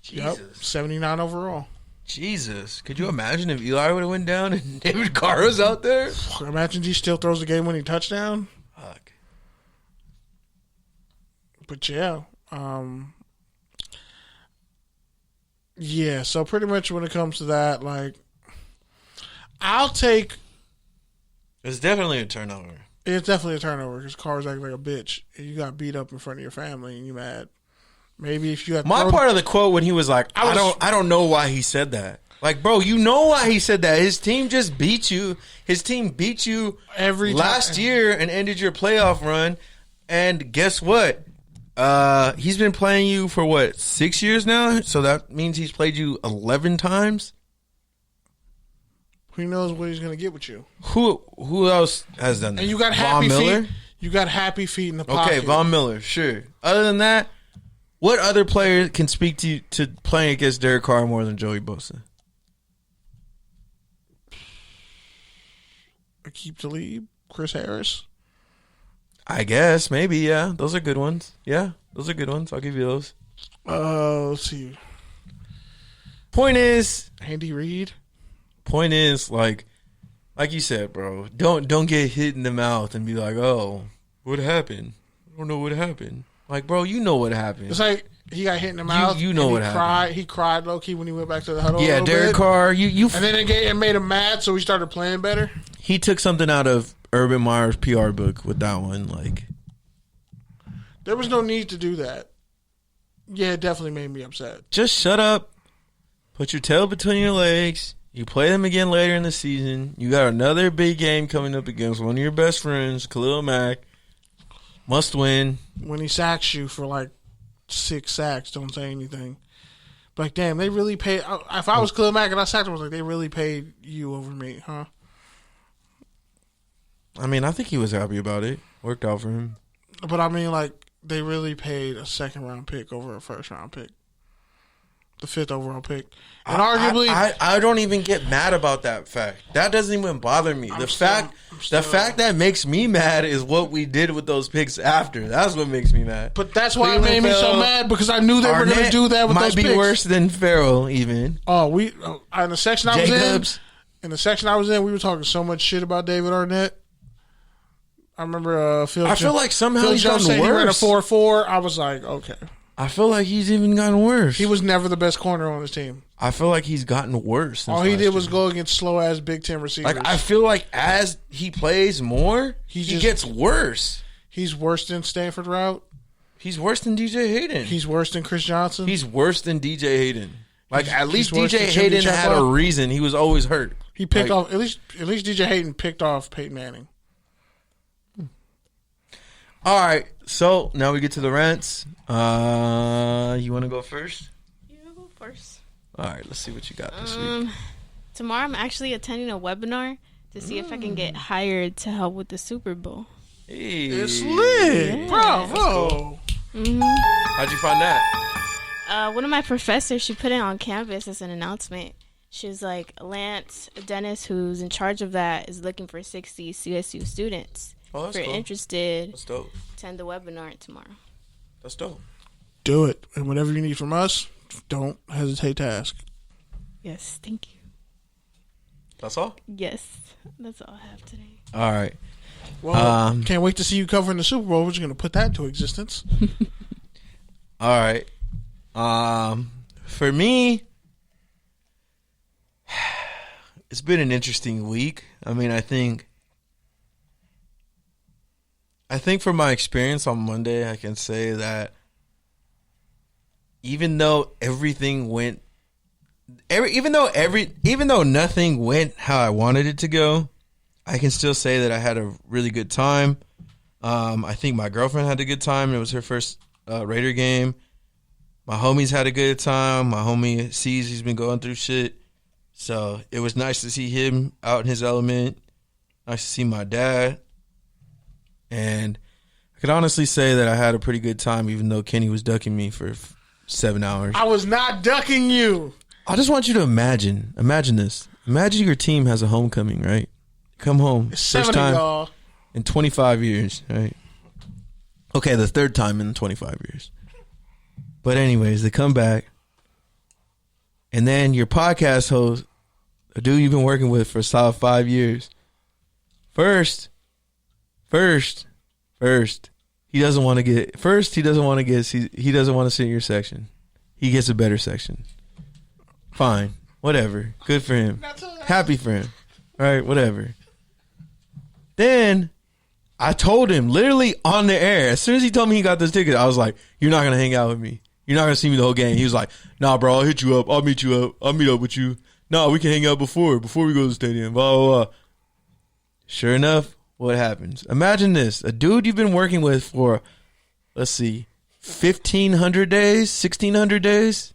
Jesus. Yep, 79 overall. Jesus. Could you imagine if Eli would have went down and David Carr was out there? Imagine he still throws the game-winning touchdown. Fuck. But yeah. Yeah, so pretty much when it comes to that, like, I'll take... It's definitely a turnover. It's definitely a turnover because Carr's acting like a bitch. And you got beat up in front of your family and you mad. Maybe if you had... My part of the quote when he was like, I don't know why he said that. Like, bro, you know why he said that. His team just beat you. His team beat you every last year and ended your playoff run. And guess what? He's been playing you for what, 6 years now? So that means he's played you 11 times. Who knows what he's gonna get with you? Who else has done that? And you got Happy Feet. You got Happy Feet in the pocket. Okay, Von Miller, sure. Other than that, what other player can speak to you to playing against Derek Carr more than Joey Bosa? Aqib Talib, Chris Harris. I guess, maybe, yeah. Those are good ones. Yeah, those are good ones. I'll give you those. Let's see. Point is... Andy Reid. Point is, like you said, bro, don't get hit in the mouth and be like, oh, what happened? I don't know what happened. Like, bro, you know what happened. It's like he got hit in the mouth. You know what happened. He cried low key when he went back to the huddle. Yeah, Derek Carr. And then it made him mad, so he started playing better. He took something out of Urban Meyer's PR book with that one. Like, there was no need to do that. Yeah, it definitely made me upset. Just shut up. Put your tail between your legs. You play them again later in the season. You got another big game coming up against one of your best friends, Khalil Mack. Must win. When he sacks you for like 6 sacks, don't say anything. But like, damn, they really paid. If I was Khalil Mack and I sacked him, I was like, they really paid you over me, huh? I mean, I think he was happy about it. Worked out for him. But I mean, like, they really paid a 2nd-round pick over a 1st-round pick. The 5th overall pick. And arguably, I don't even get mad about that fact. That doesn't even bother me. The fact that makes me mad is what we did with those picks after. That's what makes me mad. But that's why it made me so mad, because I knew they were going to do that with those picks. Might be worse than Farrell even. Oh, in the section I was in, we were talking so much shit about David Arnett. I remember I feel like somehow he's gotten worse. He ran a 4.4. I was like, okay. I feel like he's even gotten worse. He was never the best corner on his team. I feel like he's gotten worse. All he did was go against slow-ass Big Ten receivers. Like, I feel like as he plays more, he gets worse. He's worse than Stanford Route. He's worse than DJ Hayden. He's worse than Chris Johnson. He's worse than DJ Hayden. Like, at least DJ Hayden had a reason. He was always hurt. He picked off, at least DJ Hayden picked off Peyton Manning. All right, so now we get to the rants. You want to go first? You go first. All right, let's see what you got this week. Tomorrow I'm actually attending a webinar to see if I can get hired to help with the Super Bowl. Hey. It's lit. Yeah. Bravo. Cool. How'd you find that? One of my professors, she put it on campus as an announcement. She was like, Lance Dennis, who's in charge of that, is looking for 60 CSU students. Oh, that's if you're cool. interested, that's dope. Attend the webinar tomorrow. That's dope. Do it. And whatever you need from us, don't hesitate to ask. Yes, thank you. That's all? Yes, that's all I have today. All right. Well, can't wait to see you covering the Super Bowl. We're just going to put that into existence. All right. For me, it's been an interesting week. I mean, I think from my experience on Monday, I can say that even though nothing went how I wanted it to go, I can still say that I had a really good time. I think my girlfriend had a good time. It was her first Raider game. My homies had a good time. My homie sees he's been going through shit. So it was nice to see him out in his element. Nice to see my dad. And I could honestly say that I had a pretty good time, even though Kenny was ducking me for 7 hours. I was not ducking you. I just want you to imagine this. Imagine your team has a homecoming, right? Come home. First time in 25 years, right? Okay, the third time in 25 years. But anyways, they come back. And then your podcast host, a dude you've been working with for a solid 5 years. First, he doesn't want to sit in your section. He gets a better section. Fine. Whatever. Good for him. Happy for him. All right, whatever. Then I told him literally on the air, as soon as he told me he got this ticket, I was like, you're not going to hang out with me. You're not going to see me the whole game. He was like, nah, bro, I'll hit you up. I'll meet you up. I'll meet up with you. No, we can hang out before we go to the stadium. Blah, blah, blah. Sure enough, what happens? Imagine this. A dude you've been working with for, let's see, 1,500 days? 1,600 days?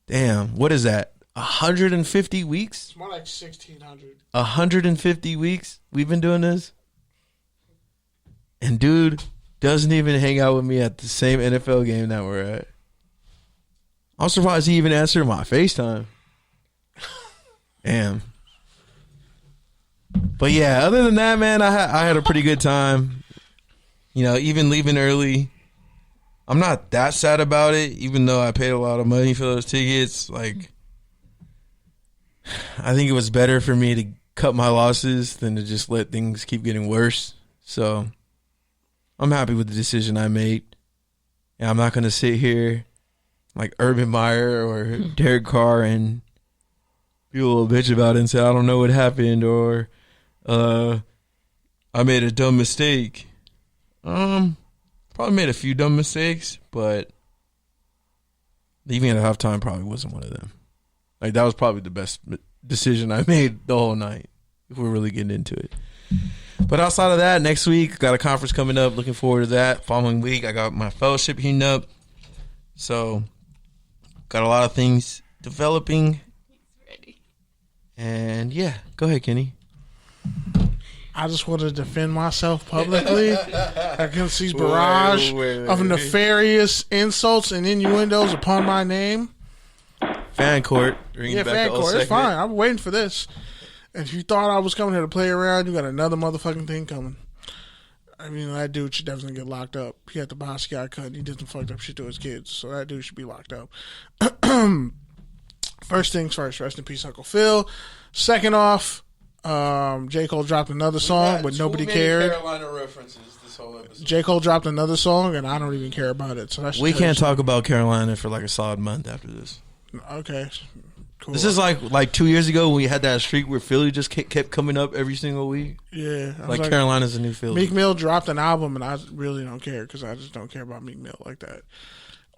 Damn, what is that? 150 weeks? It's more like 1,600. 150 weeks we've been doing this? And dude doesn't even hang out with me at the same NFL game that we're at. I'm surprised he even answered my FaceTime. Damn. But yeah, other than that, man, I had a pretty good time. You know, even leaving early, I'm not that sad about it, even though I paid a lot of money for those tickets. Like, I think it was better for me to cut my losses than to just let things keep getting worse. So, I'm happy with the decision I made. And I'm not going to sit here like Urban Meyer or Derek Carr and be a little bitch about it and say, I don't know what happened or I made a dumb mistake. Probably made a few dumb mistakes, but leaving at halftime probably wasn't one of them. Like, that was probably the best decision I made the whole night, if we're really getting into it. But outside of that, next week, got a conference coming up. Looking forward to that. Following week, I got my fellowship heating up. So, got a lot of things developing. He's ready. And, yeah, go ahead, Kenny. I just want to defend myself publicly against these barrage of nefarious insults and innuendos upon my name. Fan court. Yeah, fan court. It's fine. I'm waiting for this. And if you thought I was coming here to play around, you got another motherfucking thing coming. I mean, that dude should definitely get locked up. He had the Basquiat cut and he did some fucked up shit to his kids. So that dude should be locked up. First things first, rest in peace, Uncle Phil. Second off, J. Cole dropped another song, but nobody cared. Carolina references this whole episode. J. Cole dropped another song, and I don't even care about it. So we can't talk about Carolina for like a solid month after this. Okay. Cool. This is like 2 years ago when we had that streak where Philly just kept coming up every single week. Yeah. Like Carolina's a new Philly. Meek Mill dropped an album, and I really don't care because I just don't care about Meek Mill like that.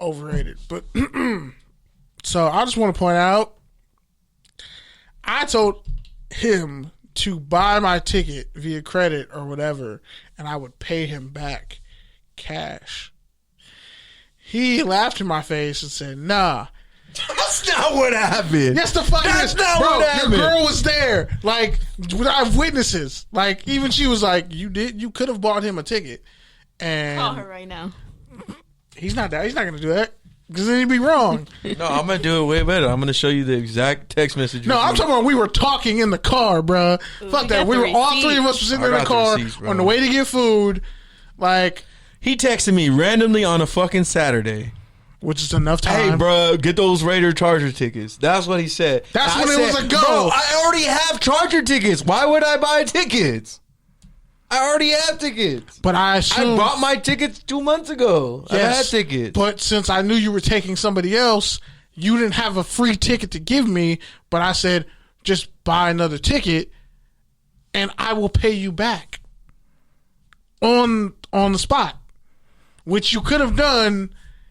Overrated. But so I just want to point out, I told him to buy my ticket via credit or whatever, and I would pay him back cash. He laughed in my face and said, "Nah." That's not what happened. Yes, the fuck That's is. not Bro, what happened. your girl was there. Like, I have witnesses. Like, even she was like, you could have bought him a ticket. And Call her right now. He's not there. He's not going to do that. Because then he'd be wrong. No, I'm going to do it way better. I'm going to show you the exact text message. No, I'm talking about we were talking in the car, bruh. Fuck that. We were all three of us were sitting in the car on the way to get food. Like, he texted me randomly on a fucking Saturday. Which is enough time. Hey, bro, get those Raider Charger tickets. That's what he said. That's when it was a go. Bro, I already have Charger tickets. Why would I buy tickets? I already have tickets. But I bought my tickets 2 months ago. Yes, I had tickets. But since I knew you were taking somebody else, you didn't have a free ticket to give me. But I said, just buy another ticket, and I will pay you back on the spot, which you could have done.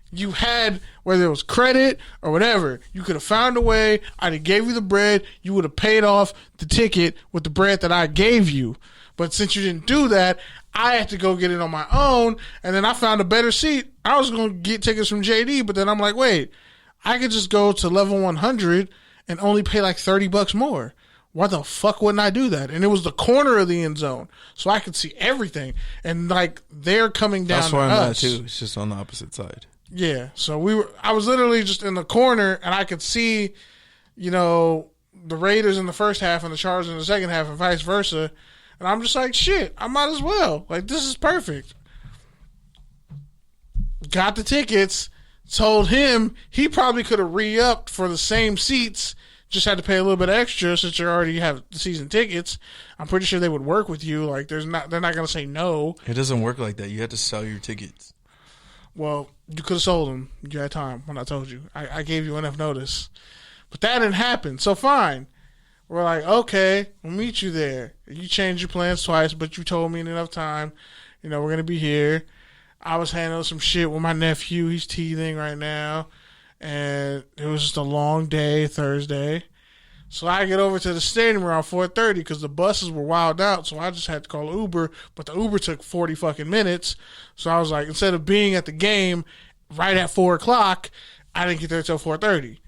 You had, whether it was credit or whatever, you could have found a way. I'd have gave you the bread. You would have paid off the ticket with the bread that I gave you. But since you didn't do that, I had to go get it on my own. And then I found a better seat. I was going to get tickets from JD, but then I'm like, wait, I could just go to level 100 and only pay like $30 more. Why the fuck wouldn't I do that? And it was the corner of the end zone, so I could see everything. And like, they're coming down. That's where I'm at too. It's just on the opposite side. Yeah, so I was literally just in the corner, and I could see, the Raiders in the first half and the Chargers in the second half, and vice versa. And I'm just like, shit, I might as well. Like, this is perfect. Got the tickets, told him he probably could have re-upped for the same seats, just had to pay a little bit extra since you already have the season tickets. I'm pretty sure they would work with you. Like, they're not going to say no. It doesn't work like that. You have to sell your tickets. Well, you could have sold them. You had time when I told you. I gave you enough notice. But that didn't happen. So fine. We're like, okay, we'll meet you there. You changed your plans twice, but you told me in enough time. We're going to be here. I was handling some shit with my nephew. He's teething right now. And it was just a long day, Thursday. So I get over to the stadium around 4:30 because the buses were wild out. So I just had to call Uber, but the Uber took 40 fucking minutes. So I was like, instead of being at the game right at 4 o'clock, I didn't get there till 4:30.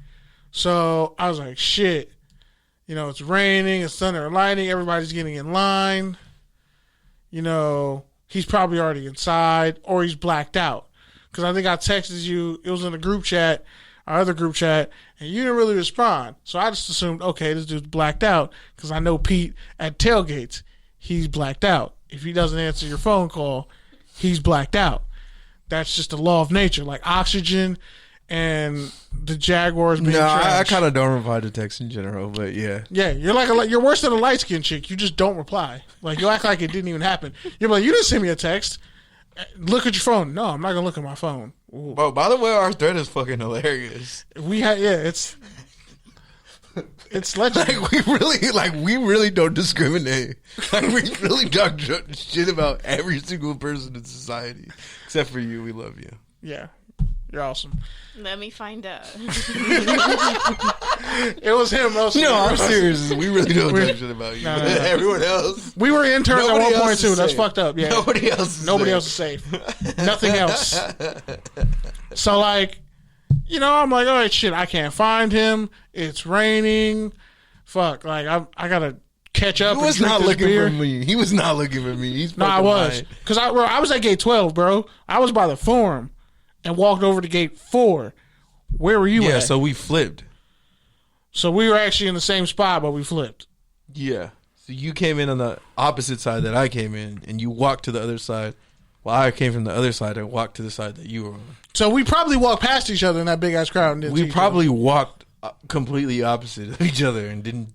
So I was like, shit. It's raining, it's thunder and lightning, everybody's getting in line. He's probably already inside or he's blacked out. Because I think I texted you, it was in the group chat, our other group chat, and you didn't really respond. So I just assumed, okay, this dude's blacked out because I know Pete at tailgates, he's blacked out. If he doesn't answer your phone call, he's blacked out. That's just the law of nature. Like oxygen and the Jaguars being I kind of don't reply to text in general, but yeah. Yeah, you're worse than a light-skinned chick. You just don't reply. Like, you act like it didn't even happen. You're like, you didn't send me a text. Look at your phone. No, I'm not gonna look at my phone. Ooh. Bro, by the way, our thread is fucking hilarious. It's legendary. We really don't discriminate. Like, we really talk shit about every single person in society, except for you. We love you. Yeah, you're awesome. Let me find out. It was him. No, I'm serious. We really don't talk shit about you. No. Everyone else. We were interns at one point too. That's fucked up. Yeah. Nobody else is safe. Nothing else. So like, I'm like, all right, shit. I can't find him. It's raining. Fuck. Like I gotta catch up. He was not looking for me. He was not looking for me. He's I was because I was at gate 12, bro. I was by the forum and walked over to gate 4. Where were you at? Yeah, so we flipped. So we were actually in the same spot, but we flipped. Yeah. So you came in on the opposite side that I came in, and you walked to the other side. Well, I came from the other side and walked to the side that you were on. So we probably walked past each other in that big-ass crowd. And we probably walked completely opposite of each other and didn't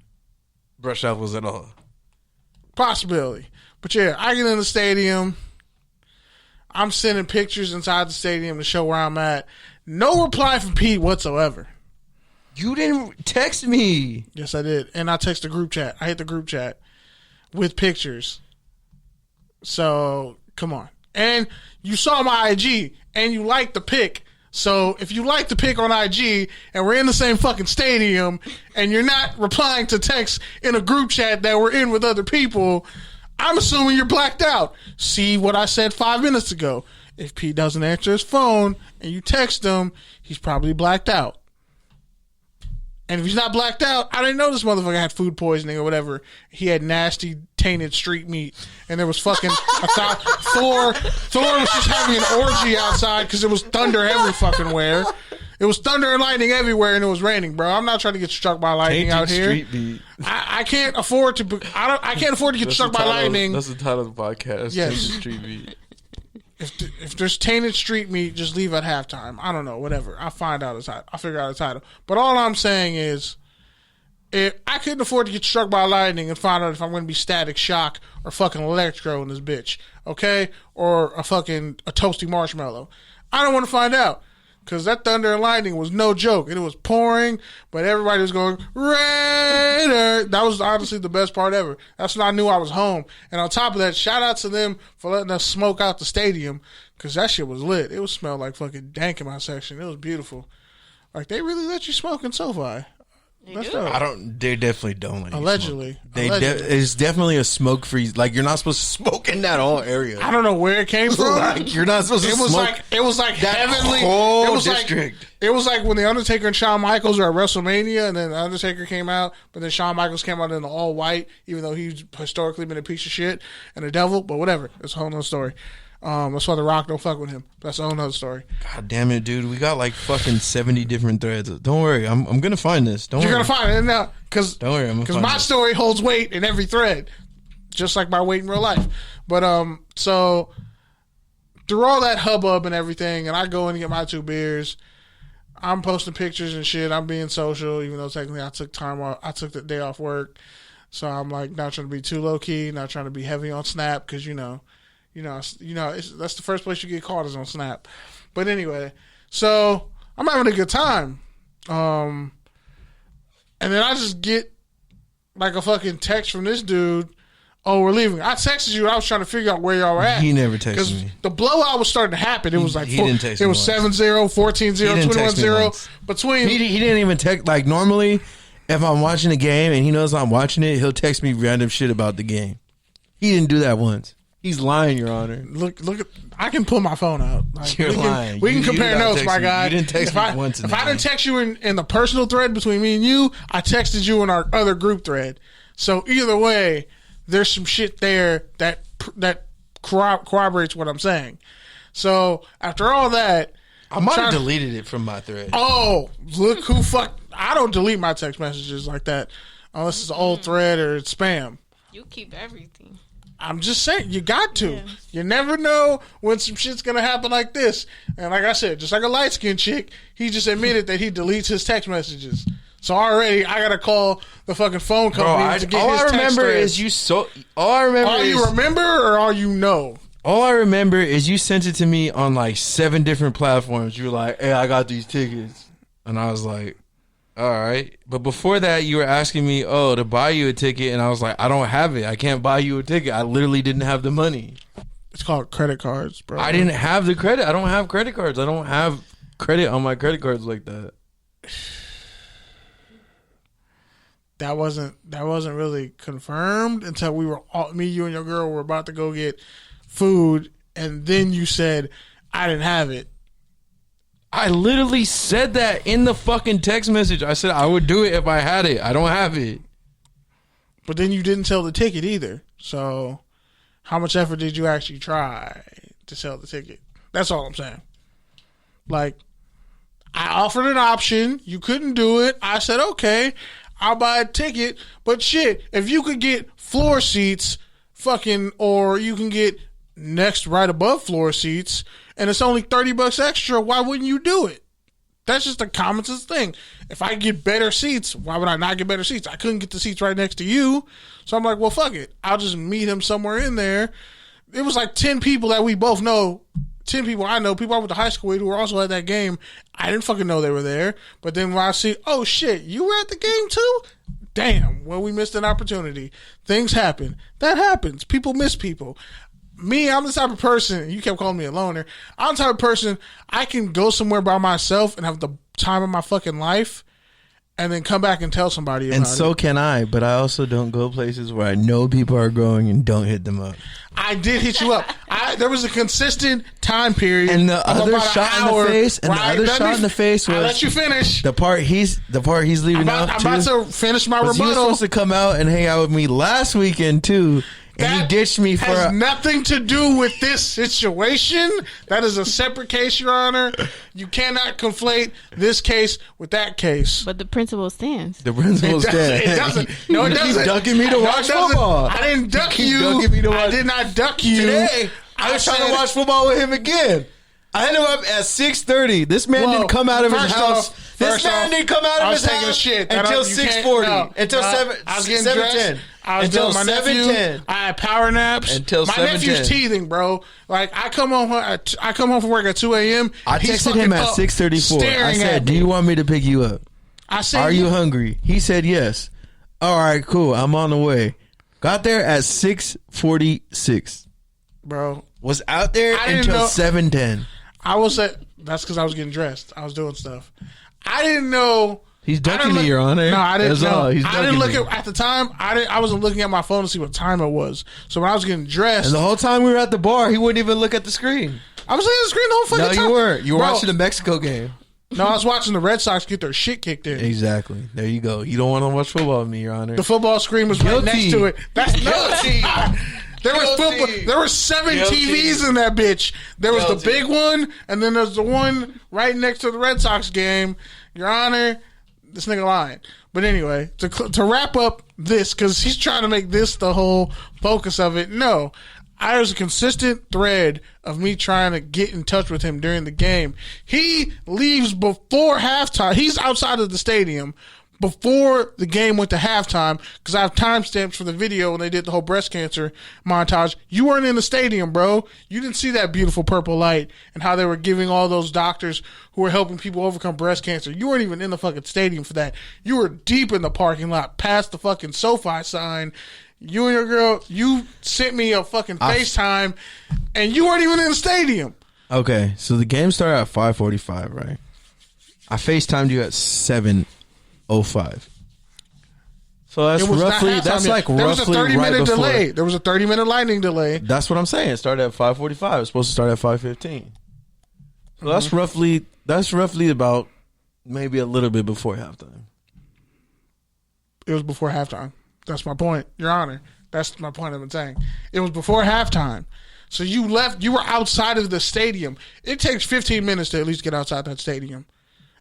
brush elbows at all. Possibility. But yeah, I get in the stadium. I'm sending pictures inside the stadium to show where I'm at. No reply from Pete whatsoever. You didn't text me. Yes, I did. And I texted the group chat. I hit the group chat with pictures. So, come on. And you saw my IG and you liked the pic. So, if you like the pic on IG and we're in the same fucking stadium and you're not replying to texts in a group chat that we're in with other people, I'm assuming you're blacked out. See what I said 5 minutes ago. If Pete doesn't answer his phone and you text him, he's probably blacked out. And if he's not blacked out, I didn't know this motherfucker had food poisoning or whatever. He had nasty, tainted street meat. And there was fucking... Thor was just having an orgy outside because it was thunder every fucking where. It was thunder and lightning everywhere and it was raining, bro. I'm not trying to get struck by lightning out here. Street beat. I can't afford to... I can't afford to get struck by lightning. That's the title of the podcast. Yes. Tainted street beat. If there's tainted street meat, just leave at halftime. I don't know, whatever. I'll figure out a title. But all I'm saying is, if I couldn't afford to get struck by lightning and find out if I'm going to be static shock or fucking electro in this bitch, okay? Or a toasty marshmallow. I don't want to find out. Because that thunder and lightning was no joke. And it was pouring, but everybody was going, Raider. That was honestly the best part ever. That's when I knew I was home. And on top of that, shout out to them for letting us smoke out the stadium. Because that shit was lit. It was smelled like fucking dank in my section. It was beautiful. Like, they really let you smoke in SoFi. They definitely don't. Let Allegedly. It's definitely a smoke free. Like, you're not supposed to smoke in that whole area. I don't know where it came from. Like, you're not supposed to smoke. It was like that heavenly. Whole district. It was like when the Undertaker and Shawn Michaels were at WrestleMania, and then the Undertaker came out, but then Shawn Michaels came out in the all white, even though he's historically been a piece of shit and a devil. But whatever, it's a whole nother story. That's why The Rock don't fuck with him. That's a whole nother story. God damn it, dude. We got like fucking 70 different threads. Don't worry. I'm going to find this. You're going to find it now. Don't worry. Because my story holds weight in every thread. Just like my weight in real life. But, so through all that hubbub and everything, and I go in and get my 2 beers, I'm posting pictures and shit. I'm being social, even though technically I took time off. I took the day off work. So I'm like not trying to be too low key, not trying to be heavy on Snap because, that's the first place you get caught is on Snap. But anyway, so I'm having a good time. And then I just get like a fucking text from this dude. Oh, we're leaving. I texted you. I was trying to figure out where y'all were at. He never texted me. The blowout was starting to happen. It was like he didn't text me. It was 7-0, 14-0, 21-0. Between he didn't even text. Like normally, if I'm watching a game and he knows I'm watching it, he'll text me random shit about the game. He didn't do that once. He's lying, Your Honor. Look! I can pull my phone out. Like, You're lying. We can compare notes, my guy. You didn't text me once. If I didn't text you in the personal thread between me and you, I texted you in our other group thread. So either way, there's some shit there that corroborates what I'm saying. So after all that, I might have deleted it from my thread. Oh, look who fuck! I don't delete my text messages like that unless it's an old thread or it's spam. You keep everything. I'm just saying, you got to. Yeah. You never know when some shit's going to happen like this. And like I said, just like a light-skinned chick, he just admitted that he deletes his text messages. So already, I got to call the fucking phone company to get his text thread. All I remember All you remember or all you know? All I remember is you sent it to me on like 7 different platforms. You were like, hey, I got these tickets. And I was like, all right. But before that, you were asking me, to buy you a ticket. And I was like, I don't have it. I can't buy you a ticket. I literally didn't have the money. It's called credit cards, bro. I didn't have the credit. I don't have credit cards. I don't have credit on my credit cards like that. That wasn't really confirmed until we were me, you, and your girl were about to go get food, and then you said I didn't have it. I literally said that in the fucking text message. I said I would do it if I had it. I don't have it. But then you didn't sell the ticket either. So how much effort did you actually try to sell the ticket? That's all I'm saying. Like, I offered an option. You couldn't do it. I said, okay, I'll buy a ticket. But shit, if you could get floor seats, or you can get next right above floor seats, and it's only $30 extra, why wouldn't you do it? That's just a common sense thing. If I get better seats, why would I not get better seats? I couldn't get the seats right next to you. So I'm like, well, fuck it. I'll just meet him somewhere in there. It was like 10 people that we both know. 10 people I know, people I went to high school with who were also at that game. I didn't fucking know they were there. But then when I see, oh shit, you were at the game too? Damn, well, we missed an opportunity. Things happen. That happens. People miss people. Me, I'm the type of person, you kept calling me a loner. I'm the type of person, I can go somewhere by myself and have the time of my fucking life and then come back and tell somebody about it. And so can I, but I also don't go places where I know people are going and don't hit them up. I did hit you up. There was a consistent time period. And the other shot in the face, and the other shot in the face was... I'll let you finish. The part he's leaving out, I'm about to finish my rebuttal. He was supposed to come out and hang out with me last weekend, too. And he ditched me for... That has nothing to do with this situation. That is a separate case, Your Honor. You cannot conflate this case with that case. But the principle stands. The principle stands. It doesn't. No, it doesn't. You keep ducking me to watch football. I didn't duck you. I did not duck you. Today, I was trying to watch football with him again. I hit him up at 6:30. This man didn't come out of his house. This man didn't come out of his house until 6:40. Until 7:10. I was doing my nephew. I had power naps. Until my nephew's teething, bro. Like I come home from work at 2 a.m. I texted him at 6:34. I said, "Do you want me to pick you up? I said, are you hungry?" He said, "Yes." All right, cool. I'm on the way. Got there at 6:46. Bro, was out there until 7:10. I was that's because I was getting dressed. I was doing stuff. I didn't know. He's ducking me, Your Honor. No, I didn't know. I didn't look me. at the time. I wasn't looking at my phone to see what time it was. So when I was getting dressed, and the whole time we were at the bar, he wouldn't even look at the screen. I was looking at the screen the whole fucking time. No, you weren't. You were watching the Mexico game. No, I was watching the Red Sox get their shit kicked in. Exactly. There you go. You don't want to watch football with me, Your Honor. The football screen was right next to it. That's guilty. There was football. There were 7 TVs in that bitch. There was the big one, and then there's the one right next to the Red Sox game. Your Honor, this nigga lying. But anyway, to wrap up this, because he's trying to make this the whole focus of it. No, there's a consistent thread of me trying to get in touch with him during the game. He leaves before halftime. He's outside of the stadium before the game went to halftime, because I have timestamps for the video when they did the whole breast cancer montage. You weren't in the stadium, bro. You didn't see that beautiful purple light and how they were giving all those doctors who were helping people overcome breast cancer. You weren't even in the fucking stadium for that. You were deep in the parking lot past the fucking SoFi sign. You and your girl, you sent me a fucking FaceTime, and you weren't even in the stadium. Okay, so the game started at 5:45, right? I FaceTimed you at 7:05. So that's roughly there was a 30-minute delay. There was a 30-minute lightning delay. That's what I'm saying. It started at 5:45. It's supposed to start at 5:15. So that's roughly about maybe a little bit before halftime. It was before halftime. That's my point, Your Honor. That's my point I've been saying. It was before halftime. So you left. You were outside of the stadium. It takes 15 minutes to at least get outside that stadium,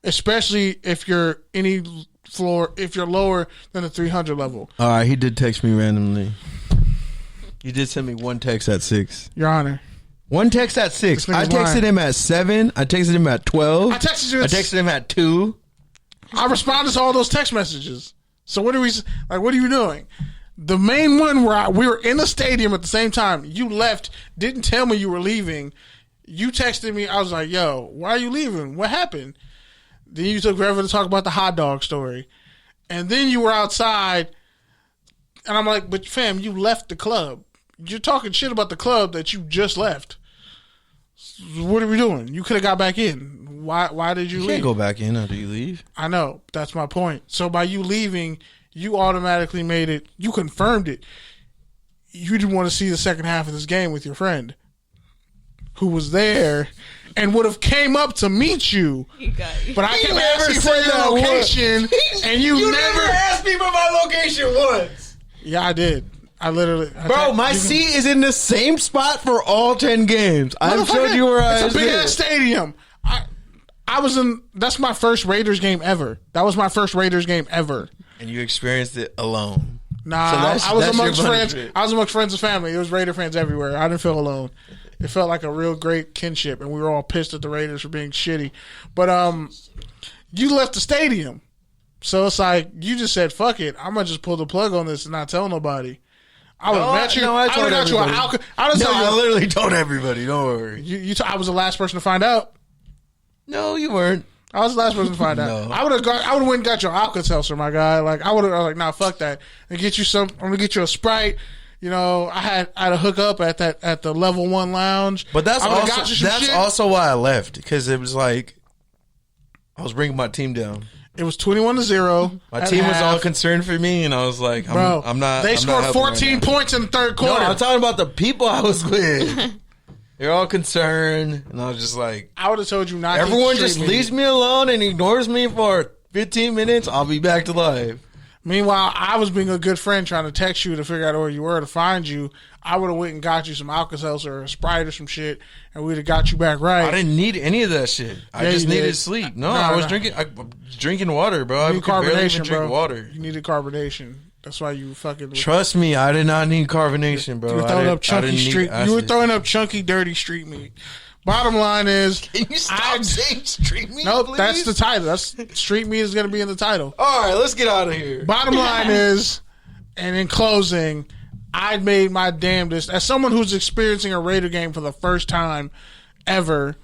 especially if you're if you're lower than the 300 level. All right, he did text me randomly. You did send me one text at 6. Your Honor. One text at 6. I texted him at 7. I texted him at 12. I texted him at 2. I responded to all those text messages. So what are you doing? The main one where we were in the stadium at the same time. You left, didn't tell me you were leaving. You texted me. I was like, yo, why are you leaving? What happened? Then you took forever to talk about the hot dog story. And then you were outside. And I'm like, but fam, you left the club. You're talking shit about the club that you just left. What are we doing? You could have got back in. Why did you leave? You can't go back in after you leave. I know. That's my point. So by you leaving, you automatically made it. You confirmed it. You didn't want to see the second half of this game with your friend who was there and would have came up to meet you. But I kept asking for your location, and you never asked me for my location once. Yeah, I did. I literally... Bro, my seat is in the same spot for all 10 games. I showed you where I was. It's a big-ass stadium. I was in... That's my first Raiders game ever. That was my first Raiders game ever. And you experienced it alone. Nah, I was amongst friends. I was amongst friends and family. There was Raider fans everywhere. I didn't feel alone. It felt like a real great kinship, and we were all pissed at the Raiders for being shitty. But you left the stadium. So it's like, you just said, fuck it. I'm going to just pull the plug on this and not tell nobody. I would have met you. No, I told everybody. I literally told everybody. Don't worry. I was the last person to find out. No, you weren't. I was the last person to find out. No. I would have went and got your Alka-Seltzer, my guy. Like I was like, nah, fuck that. And get you some. I'm gonna get you a Sprite. You know, I had a hook up at the level 1 lounge. But that's also why I left, because it was like I was bringing my team down. It was 21-0. My team was all concerned for me, and I was like, I'm not. They scored 14 points in the third quarter. No, I'm talking about the people I was with. They're all concerned, and I was just like, I would have told you not. Everyone just leaves me alone and ignores me for 15 minutes. I'll be back to life. Meanwhile, I was being a good friend trying to text you to figure out where you were to find you. I would have went and got you some Alka-Seltzer or a Sprite or some shit, and we'd have got you back right. I didn't need any of that shit. I just needed sleep. No, I was drinking water, bro. I could barely even drink water. You needed carbonation. That's why you fucking... Trust me, I did not need carbonation, bro. You were throwing up chunky street... You were throwing up chunky, dirty street meat. Bottom line is... Can you stop saying street meat, Nope, please? That's the title. That's street meat is going to be in the title. All right, let's get out of here. Bottom line is, and in closing, I made my damnedest. As someone who's experiencing a Raider game for the first time ever...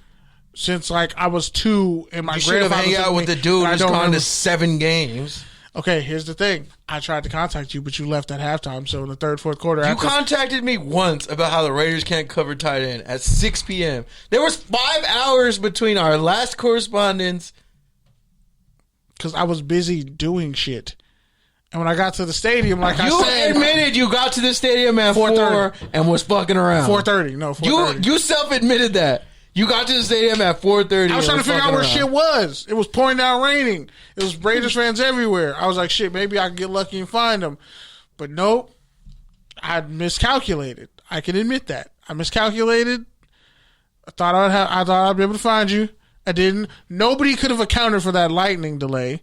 Since like I was 2 and my grandfather... You should have hung out with the dude who's gone to 7 games. Okay, here's the thing. I tried to contact you, but you left at halftime. So in the third, fourth quarter... You contacted me once about how the Raiders can't cover tight end at 6 p.m. There was 5 hours between our last correspondence. Because I was busy doing shit. And when I got to the stadium, like I said... You admitted you got to the stadium at 4 and was fucking around. 4:30. No, 4:30. You self-admitted that. You got to the stadium at 4:30. I was trying to figure out where shit was. It was pouring down raining. It was Raiders fans everywhere. I was like, shit, maybe I can get lucky and find them. But nope. I miscalculated. I can admit that. I miscalculated. I thought I'd be able to find you. I didn't. Nobody could have accounted for that lightning delay.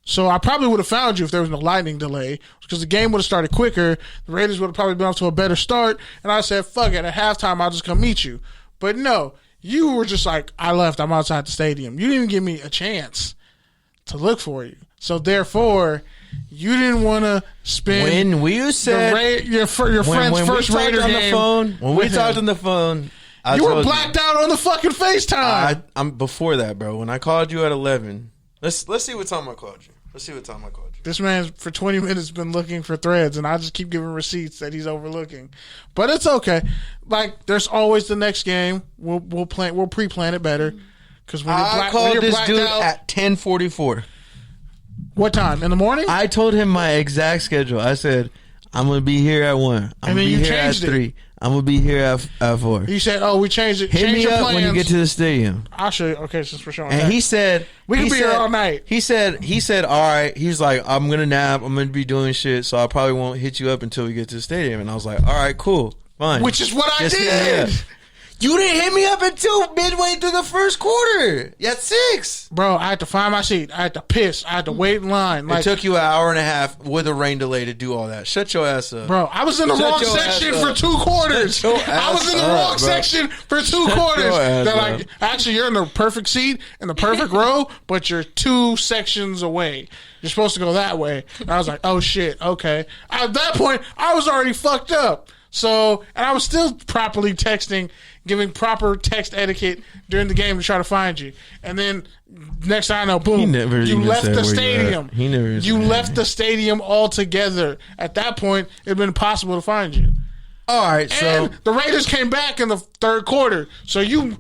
So I probably would have found you if there was no lightning delay, because the game would have started quicker. The Raiders would have probably been off to a better start. And I said, fuck it. At halftime, I'll just come meet you. But no, you were just like, I left. I'm outside the stadium. You didn't even give me a chance to look for you. So therefore, you didn't want to spend when we said your friend's first Raider game. When we talked on the phone, you were blacked out on the fucking FaceTime. I'm before that, bro. When I called you at 11, let's see what time I called you. This man's for 20 minutes been looking for threads, and I just keep giving receipts that he's overlooking. But it's okay. Like, there's always the next game. We'll pre-plan it better. Because I called this dude at 10:44. What time? In the morning? I told him my exact schedule. I said, I'm going to be here at 1. I'm going to be here at 3. I'm going to be here at 4. He said, oh, we changed it. Hit me up when you get to the stadium. I'll show you. Okay, since we're showing and that. He said... We can be here all night. He said, all right. He's like, I'm going to nap. I'm going to be doing shit, so I probably won't hit you up until we get to the stadium. And I was like, all right, cool. Fine. Which is what I did. You didn't hit me up until midway through the first quarter. You had 6. Bro, I had to find my seat. I had to piss. I had to wait in line. It took you an hour and a half with a rain delay to do all that. Shut your ass up. Bro, I was in the Shut wrong your section ass for up. 2 quarters. Shut your I was in the ass wrong up, bro. section for 2 quarters. your ass They're up. like, actually, you're in the perfect seat in the perfect row, but you're 2 sections away. You're supposed to go that way. And I was like, oh shit, okay. At that point, I was already fucked up. So, and I was still properly texting, giving proper text etiquette during the game to try to find you. And then next thing I know, boom, He never you even left said the where you stadium. at. He never even You said left the stadium altogether. At that point, it'd been impossible to find you. All right, so And the Raiders came back in the third quarter. So you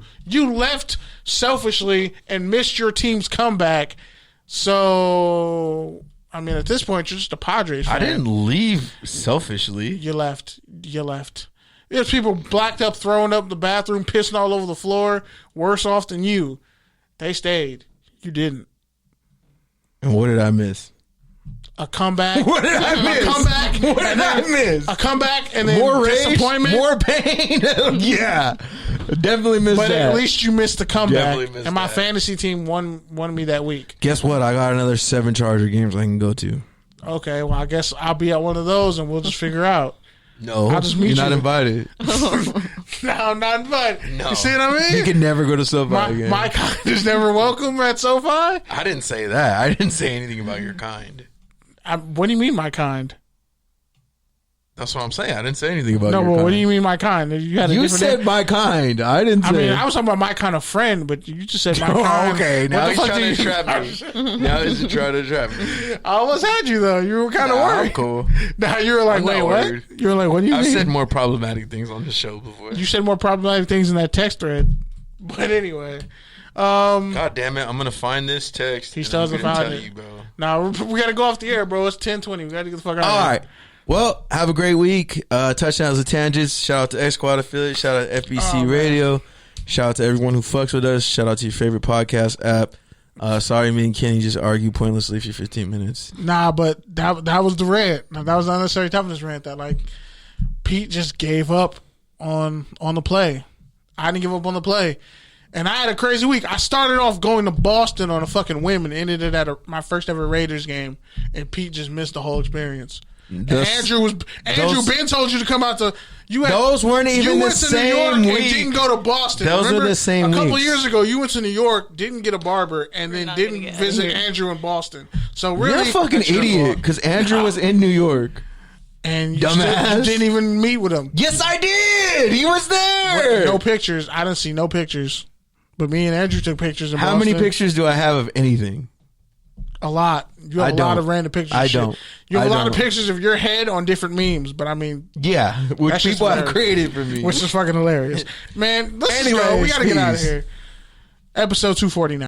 left selfishly and missed your team's comeback. So, I mean, at this point, you're just a Padres fan. I didn't leave selfishly. You left. There's people blacked up, throwing up in the bathroom, pissing all over the floor, worse off than you. They stayed. You didn't. And what did I miss? A comeback. What did I miss? A comeback. What did and I then miss? A comeback and then More rage, disappointment. more pain. Yeah. Definitely missed But that. at least you missed the comeback. Definitely missed And my that. fantasy team won me that week. Guess what? I got another 7 Charger games I can go to. Okay, well, I guess I'll be at one of those and we'll just figure out. No, I'll just meet you're not you. invited. No, I'm not invited. No. You see what I mean? You can never go to SoFi again. my kind is never welcome at SoFi. I didn't say that. I didn't say anything about your kind. What do you mean, my kind? That's what I'm saying. I didn't say anything about No, your but kind. what do you mean, my kind? You had a You different said name. my kind. I didn't I say. mean, I was talking about my kind of friend, but you just said my Oh, kind. Okay, What now the he's fuck trying do to you- trap me. Now he's trying to trap me. I almost had you though. You were kind of Nah, worried. I'm cool. Now you were like, I'm wait, not what? worried. You were like, what do you I've mean? said more problematic things on the show before. You said more problematic things in that text thread. But anyway, God damn it! I'm gonna find this text. He and still I'm hasn't gonna found tell it. You, bro. now we got to go off the air, bro. It's 10:20. We got to get the fuck out. All of here. right. Well, have a great week. Touchdowns and tangents. Shout out to X Squad affiliate. Shout out to FBC Radio. Shout out to everyone who fucks with us. Shout out to your favorite podcast app. Sorry, me and Kenny just argue pointlessly for 15 minutes. Nah, but that was the rant. Now, that was the unnecessary toughness rant. That like Pete just gave up on the play. I didn't give up on the play, and I had a crazy week. I started off going to Boston on a fucking whim and ended it at my first ever Raiders game, and Pete just missed the whole experience. And Andrew Ben told you to come out to. Those weren't even you the went to New same York week. and didn't go to Boston. Those were Remember? the same A couple weeks. years ago, you went to New York, didn't get a barber, and then not didn't gonna get visit Andrew. Andrew in Boston. So really, You're a fucking that's your idiot fault. because Andrew was in New York. And you Dumbass. didn't even meet with him. Yes, I did. He was there. No pictures. I didn't see no pictures. But me and Andrew took pictures. In How many Boston. pictures do I have of anything? A lot. You I have a lot don't. of random pictures. I of shit. don't. You have I a lot of don't. pictures of your head on different memes. But I mean, Yeah, which That's just people have hilarious. created for me. which is fucking hilarious. Man, let's just go. We Anyways, got to get out of peace. here. Episode 249.